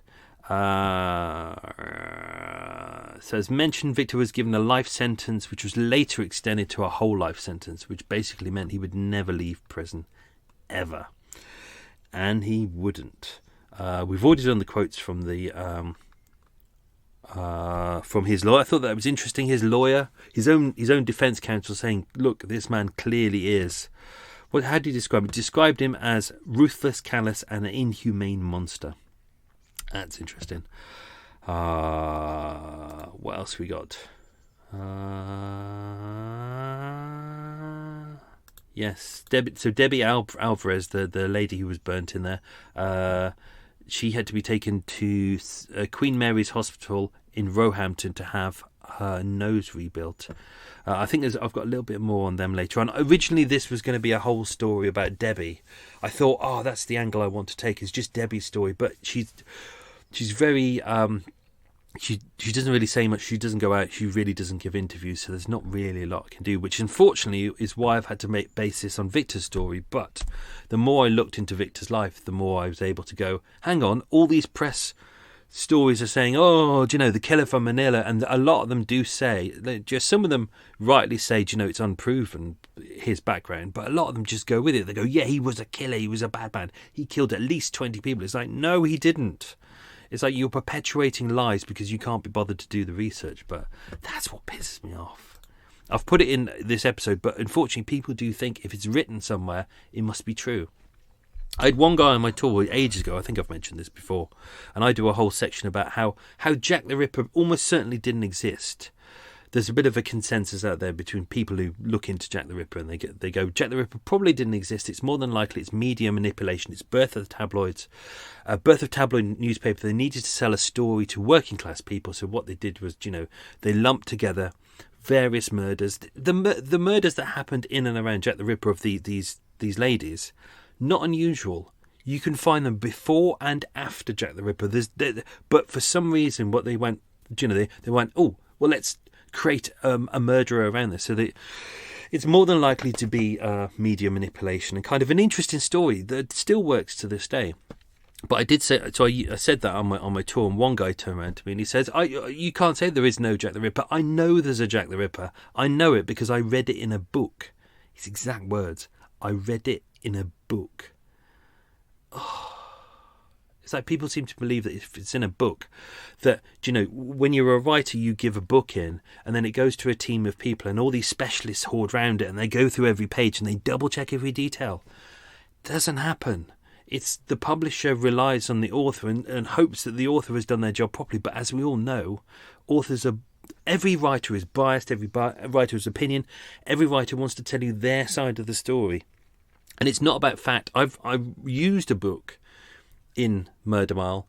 So as mentioned, Victor was given a life sentence, which was later extended to a whole life sentence, which basically meant he would never leave prison, ever. And he wouldn't. We've already done the quotes from his lawyer. I thought that was interesting. His lawyer, his own defence counsel, saying, "Look, this man clearly is." How did he describe him? He described him as ruthless, callous, and an inhumane monster. That's interesting. What else we got? Yes, Debbie Alvarez, the lady who was burnt in there, she had to be taken to Queen Mary's Hospital in Roehampton to have her nose rebuilt. I think I've got a little bit more on them later on. Originally, this was going to be a whole story about Debbie. I thought, that's the angle I want to take, is just Debbie's story. But she's very... She doesn't really say much. She doesn't go out. She really doesn't give interviews. So there's not really a lot I can do, which unfortunately is why I've had to base this on Victor's story. But the more I looked into Victor's life, the more I was able to go, hang on, all these press stories are saying, oh, do you know, the killer from Manila, and a lot of them do say, just some of them rightly say, do you know, it's unproven, his background, but a lot of them just go with it. They go, yeah, he was a killer, he was a bad man, he killed at least 20 people. It's like, no, he didn't. It's like you're perpetuating lies because you can't be bothered to do the research. But that's what pisses me off. I've put it in this episode, but unfortunately people do think if it's written somewhere, it must be true. I had one guy on my tour ages ago, I think I've mentioned this before, and I do a whole section about how Jack the Ripper almost certainly didn't exist. There's a bit of a consensus out there between people who look into Jack the Ripper and they go, Jack the Ripper probably didn't exist. It's more than likely it's media manipulation. It's birth of the tabloids, birth of tabloid newspaper. They needed to sell a story to working class people. So what they did was, you know, they lumped together various murders. The murders that happened in and around Jack the Ripper of these ladies, not unusual. You can find them before and after Jack the Ripper. But for some reason, what they went, you know, they went, oh, well, let's create a murderer around this. So it's more than likely to be media manipulation and kind of an interesting story that still works to this day. But I did say, so I said that on my tour, and one guy turned around to me and he says, you can't say there is no Jack the Ripper. I know there's a Jack the Ripper. I know it because I read it in a book. His exact words, I read it in a book. Oh. It's like people seem to believe that if it's in a book, that, you know, when you're a writer, you give a book in and then it goes to a team of people and all these specialists hoard around it and they go through every page and they double check every detail. It doesn't happen. It's the publisher relies on the author and hopes that the author has done their job properly. But as we all know, every writer is biased, every writer has opinion, every writer wants to tell you their side of the story. And it's not about fact. I've used a book in Murder Mile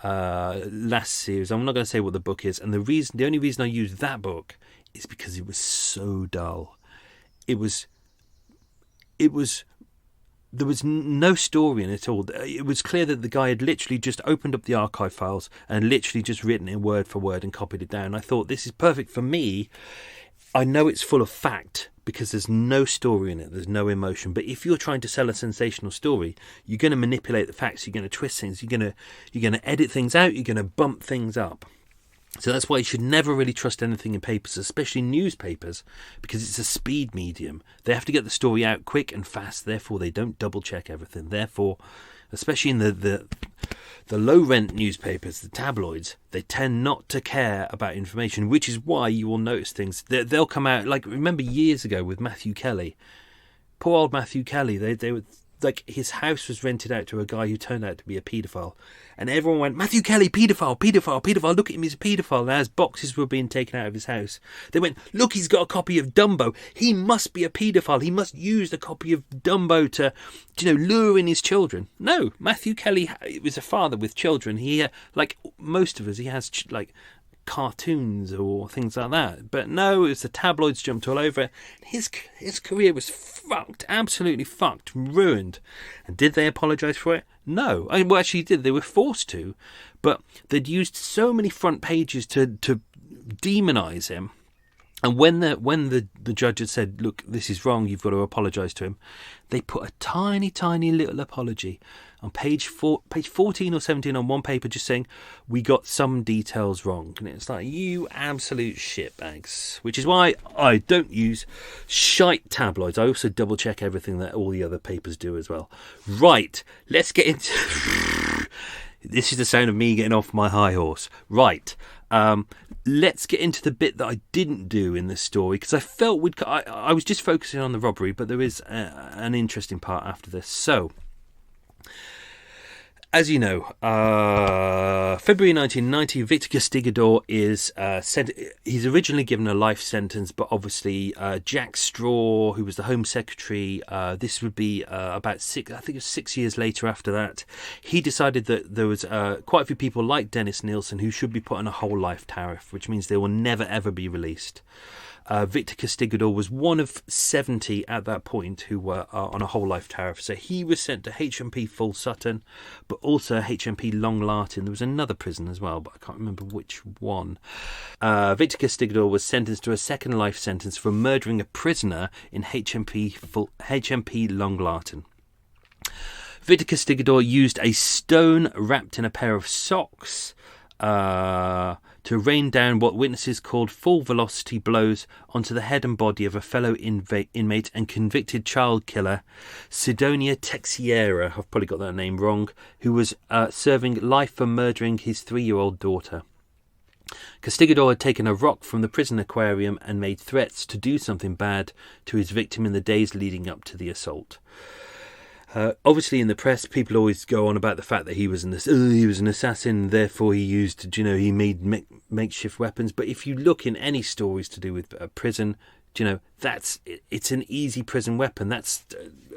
last series. I'm not going to say what the book is, and the only reason I used that book is because it was so dull. There was no story in it at all. It was clear that the guy had literally just opened up the archive files and literally just written it word for word and copied it down. I thought, this is perfect for me. I know it's full of fact because there's no story in it, there's no emotion. But if you're trying to sell a sensational story, you're going to manipulate the facts, you're going to twist things, you're going to edit things out, you're going to bump things up. So that's why you should never really trust anything in papers, especially newspapers, because it's a speed medium. They have to get the story out quick and fast, therefore they don't double check everything. Therefore, especially in the low rent newspapers, the tabloids, they tend not to care about information, which is why you will notice things. They'll come out, like, remember years ago with Matthew Kelly. Poor old Matthew Kelly, they were like, his house was rented out to a guy who turned out to be a paedophile. And everyone went, Matthew Kelly, paedophile, paedophile, paedophile, look at him, he's a paedophile. And as boxes were being taken out of his house, they went, look, he's got a copy of Dumbo. He must be a paedophile. He must use the copy of Dumbo to, lure in his children. No, Matthew Kelly was a father with children. He, like most of us, he has, cartoons or things like that. But no, it's the tabloids jumped all over it. His career was fucked, absolutely fucked, ruined. And did they apologise for it? No. Well, actually did. They were forced to. But they'd used so many front pages to demonise him. And when the judge had said, look, this is wrong, you've got to apologise to him, they put a tiny, tiny little apology on page 14 or 17 on one paper, just saying, we got some details wrong. And it's like, you absolute shitbags. Which is why I don't use shite tabloids. I also double check everything that all the other papers do as well. Right, let's get into... This is the sound of me getting off my high horse. Right, let's get into the bit that I didn't do in this story, because I felt I was just focusing on the robbery, but there is an interesting part after this. So, as you know, February 1990, Victor Castigador is he's originally given a life sentence, but obviously Jack Straw, who was the Home Secretary, this would be about 6 years later after that, he decided that there was quite a few people like Dennis Nielsen who should be put on a whole life tariff, which means they will never ever be released. Victor Castigador was one of 70 at that point who were on a whole life tariff. So he was sent to HMP Full Sutton, but also HMP Long Lartin. There was another prison as well, but I can't remember which one. Victor Castigador was sentenced to a second life sentence for murdering a prisoner in HMP Long Lartin. Victor Castigador used a stone wrapped in a pair of socks to rain down what witnesses called full-velocity blows onto the head and body of a fellow inmate and convicted child killer, Sidonia Texiera, I've probably got that name wrong, who was serving life for murdering his 3-year-old daughter. Castigador had taken a rock from the prison aquarium and made threats to do something bad to his victim in the days leading up to the assault. Obviously, in the press, people always go on about the fact that he was an assassin, therefore he used, he made makeshift weapons. But if you look in any stories to do with prison, it's an easy prison weapon. That's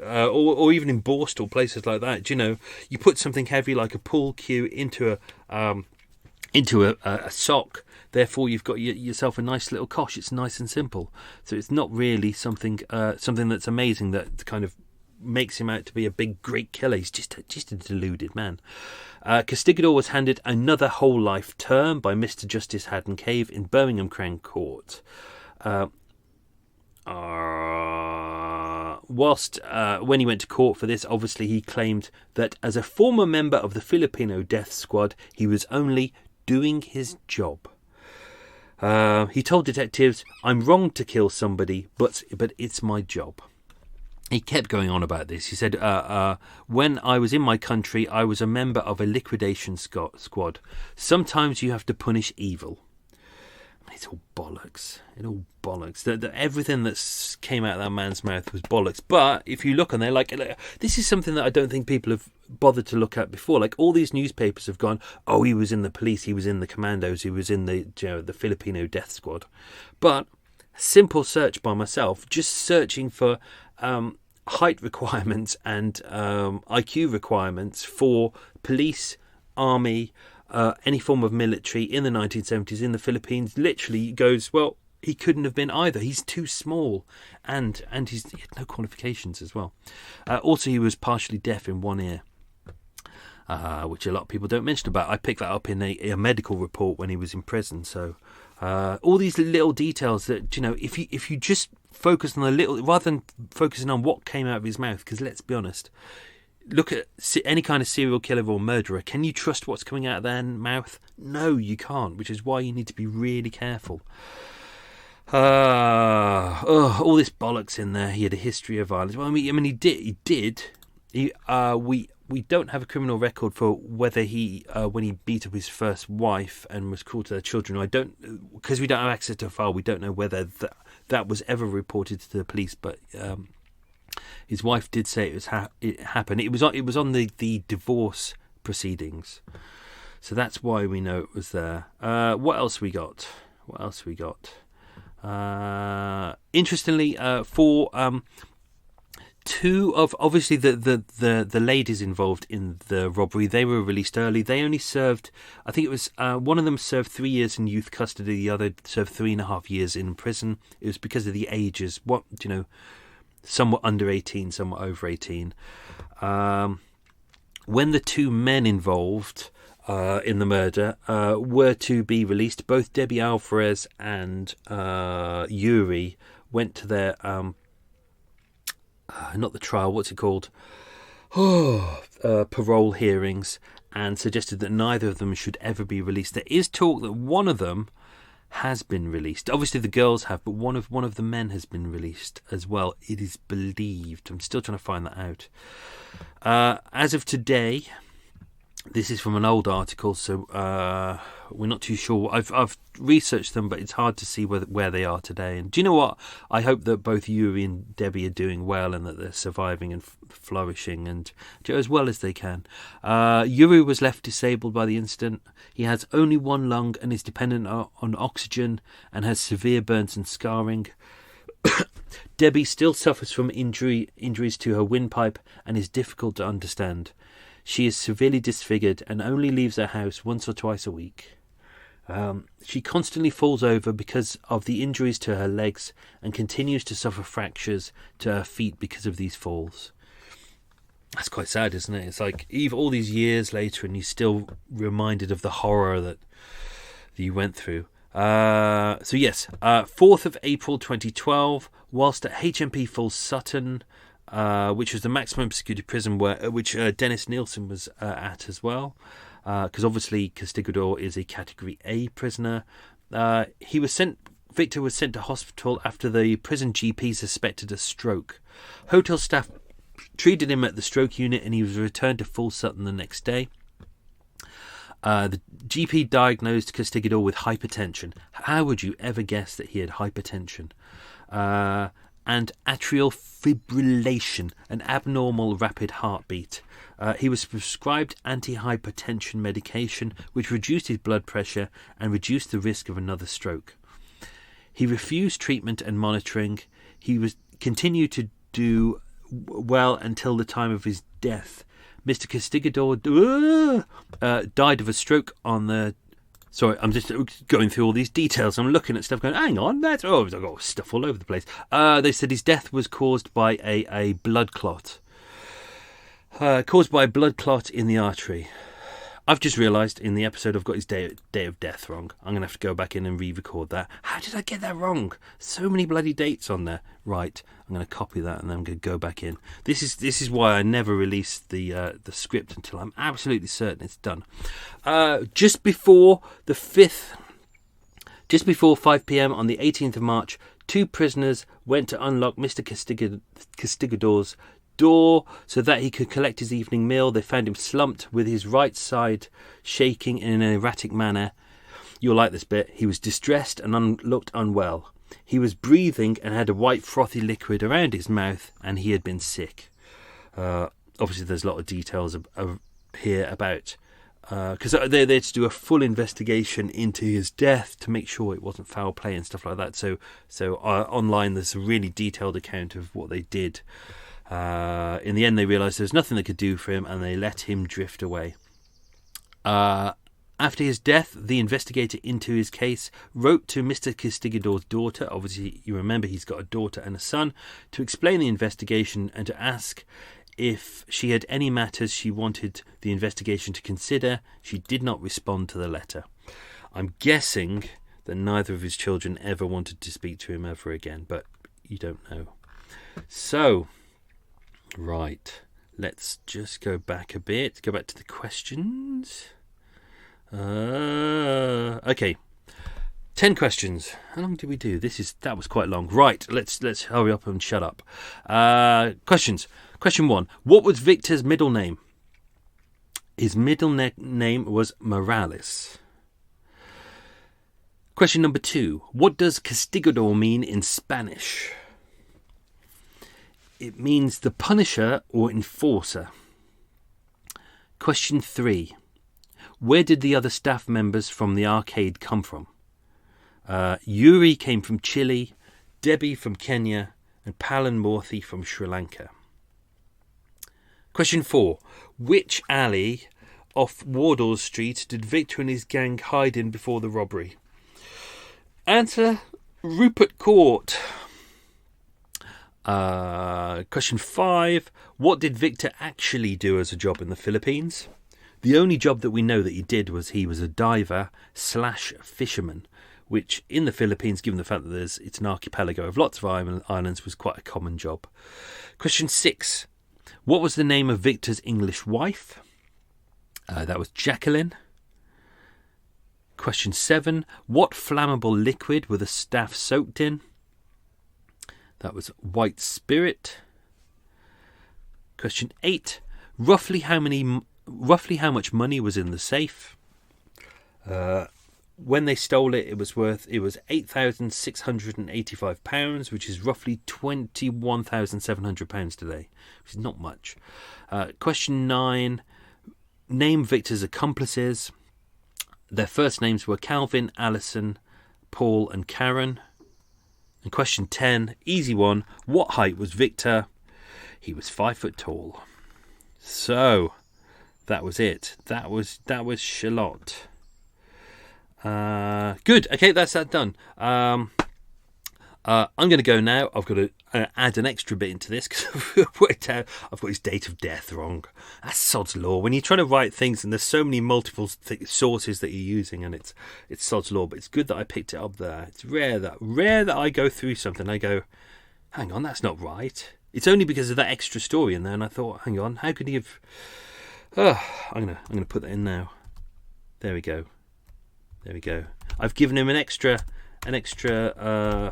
or even in Borstal, places like that. You put something heavy like a pool cue into a sock. Therefore, you've got yourself a nice little kosh. It's nice and simple. So it's not really something that's amazing that kind of makes him out to be a big, great killer. He's just a deluded man. Castigador was handed another whole life term by Mr. Justice Haddon Cave in Birmingham Crown Court. Whilst when he went to court for this, obviously he claimed that as a former member of the Filipino death squad, he was only doing his job. He told detectives, "I'm wrong to kill somebody, but it's my job." He kept going on about this. He said, when I was in my country, I was a member of a liquidation squad. Sometimes you have to punish evil. It's all bollocks. Everything that came out of that man's mouth was bollocks. But if you look on there, this is something that I don't think people have bothered to look at before. Like, all these newspapers have gone, oh, he was in the police, he was in the commandos, he was in the Filipino death squad. But simple search by myself, just searching for height requirements and IQ requirements for police, army, any form of military in the 1970s in the Philippines, literally goes, well, he couldn't have been either. He's too small, and he had no qualifications as well. Also, he was partially deaf in one ear, which a lot of people don't mention about. I picked that up in a medical report when he was in prison. So all these little details that, if you just focus on the little, rather than focusing on what came out of his mouth, because let's be honest, look at any kind of serial killer or murderer. Can you trust what's coming out of their mouth? No, you can't, which is why you need to be really careful. All this bollocks in there. He had a history of violence. Well, he did. We don't have a criminal record for whether he, when he beat up his first wife and was cruel to their children. Because we don't have access to a file, we don't know whether that was ever reported to the police. But his wife did say it happened. It was on the divorce proceedings, so that's why we know it was there. What else we got? Interestingly, for two of obviously the ladies involved in the robbery, they were released early. They only served, I think it was one of them served 3 years in youth custody, the other served 3.5 years in prison. It was because of the ages. Some were under 18, some were over 18. When the two men involved in the murder were to be released, both Debbie Alvarez and Yuri went to their not the trial, what's it called? Parole hearings, and suggested that neither of them should ever be released. There is talk that one of them has been released. Obviously the girls have, but one of the men has been released as well, it is believed. I'm still trying to find that out. As of today, this is from an old article, so we're not too sure. I've researched them, but it's hard to see where they are today. And do you know what? I hope that both Yuri and Debbie are doing well and that they're surviving and flourishing and as well as they can. Yuri was left disabled by the incident. He has only one lung and is dependent on oxygen and has severe burns and scarring. Debbie still suffers from injuries to her windpipe and is difficult to understand. She is severely disfigured and only leaves her house once or twice a week. She constantly falls over because of the injuries to her legs and continues to suffer fractures to her feet because of these falls. That's quite sad, isn't it? It's like even all these years later and you're still reminded of the horror that you went through. So yes, 4th of April 2012, whilst at HMP Full Sutton, which was the maximum security prison which Dennis Nielsen was at as well. because obviously Castigador is a Category A prisoner. Victor was sent to hospital after the prison GP suspected a stroke. Hotel staff treated him at the stroke unit and he was returned to Full Sutton the next day. The GP diagnosed Castigador with hypertension. How would you ever guess that he had hypertension? And atrial fibrillation, an abnormal rapid heartbeat. He was prescribed antihypertension medication, which reduced his blood pressure and reduced the risk of another stroke. He refused treatment and monitoring. He continued to do well until the time of his death. Mr. Castigador died of a stroke on the... Sorry, I'm just going through all these details. I'm looking at stuff going, hang on, I've got stuff all over the place. They said his death was caused by a blood clot. Caused by a blood clot in the artery. I've just realised in the episode I've got his day of death wrong. I'm going to have to go back in and re-record that. How did I get that wrong? So many bloody dates on there. Right, I'm going to copy that and then I'm going to go back in. This is why I never release the script until I'm absolutely certain it's done. Just before 5 p.m. on the 18th of March, 2 prisoners went to unlock Mr. Castigador's door so that he could collect his evening meal. They found him slumped with his right side shaking in an erratic manner. You'll like this bit. He was distressed and looked unwell. He was breathing and had a white frothy liquid around his mouth, and he had been sick. Obviously there's a lot of details here about because they had to do a full investigation into his death to make sure it wasn't foul play and stuff like that. So online there's a really detailed account of what they did. In the end, they realised there was nothing they could do for him, and they let him drift away. After his death, the investigator into his case wrote to Mr. Castigador's daughter. Obviously, you remember he's got a daughter and a son, to explain the investigation and to ask if she had any matters she wanted the investigation to consider. She did not respond to the letter. I'm guessing that neither of his children ever wanted to speak to him ever again, but you don't know. So... right, let's just go back a bit. Go back to the questions. Okay, 10 questions. How long did we do? That was quite long. Right, let's hurry up and shut up. Questions. Question 1. What was Victor's middle name? His middle name was Morales. Question number 2. What does Castigador mean in Spanish? It means the punisher or enforcer. Question 3. Where did the other staff members from the arcade come from? Yuri came from Chile, Debbie from Kenya, and Palan Morthy from Sri Lanka. Question 4. Which alley off Wardour Street did Victor and his gang hide in before the robbery? Answer, Rupert Court. Question 5. What did Victor actually do as a job in the Philippines? The only job that we know that he was a diver / fisherman, which in the Philippines, given the fact that it's an archipelago of lots of islands, was quite a common job. Question 6. What was the name of Victor's English wife? That was Jacqueline. Question 7. What flammable liquid were the staff soaked in? That was white spirit. Question 8. Roughly how much money was in the safe? When they stole it, it was £8,685, which is roughly £21,700 today, which is not much. Question 9. Name Victor's accomplices. Their first names were Calvin, Alison, Paul and Karen. And question 10, easy one. What height was Victor? He was 5 foot tall. So, that was it. That was Charlotte. Good. Okay, that's that done. I'm going to go now. I've got to add an extra bit into this because I've worked out I've got his date of death wrong. That's sod's law. When you're trying to write things and there's so many multiple sources that you're using, and it's sod's law. But it's good that I picked it up there. It's rare that I go through something and I go, hang on, that's not right. It's only because of that extra story in there, and I thought, hang on, how could he have? I'm gonna put that in now. There we go. There we go. I've given him an extra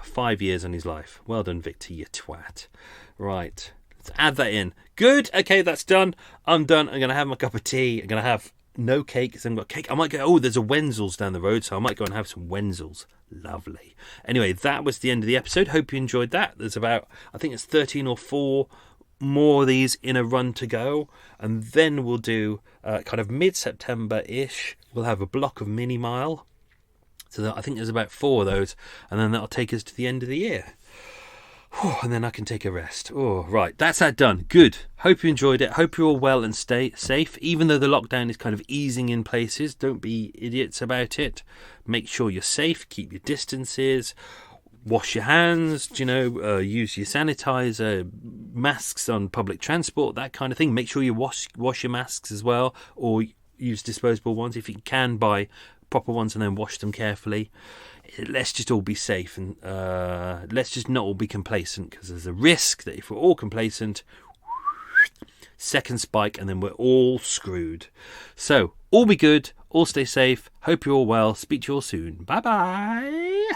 5 years on his life. Well done, Victor, you twat. Right. Let's add that in. Good. Okay, that's done. I'm done. I'm going to have my cup of tea. I'm going to have no cake because I haven't got cake. I might go, oh, there's a Wenzel's down the road, so I might go and have some Wenzel's. Lovely. Anyway, that was the end of the episode. Hope you enjoyed that. There's about, I think it's 13 or 4 more of these in a run to go. And then we'll do kind of mid-September-ish. We'll have a block of Mini Mile. So I think there's about 4 of those. And then that'll take us to the end of the year. And then I can take a rest. Oh, right. That's that done. Good. Hope you enjoyed it. Hope you're all well and stay safe. Even though the lockdown is kind of easing in places, don't be idiots about it. Make sure you're safe. Keep your distances. Wash your hands. Use your sanitizer. Masks on public transport. That kind of thing. Make sure you wash your masks as well. Or use disposable ones. If you can, buy proper ones and then wash them carefully. Let's just all be safe and let's just not all be complacent, because there's a risk that if we're all complacent, second spike and then we're all screwed. So all be good, all stay safe, hope you're all well, speak to you all soon. Bye bye.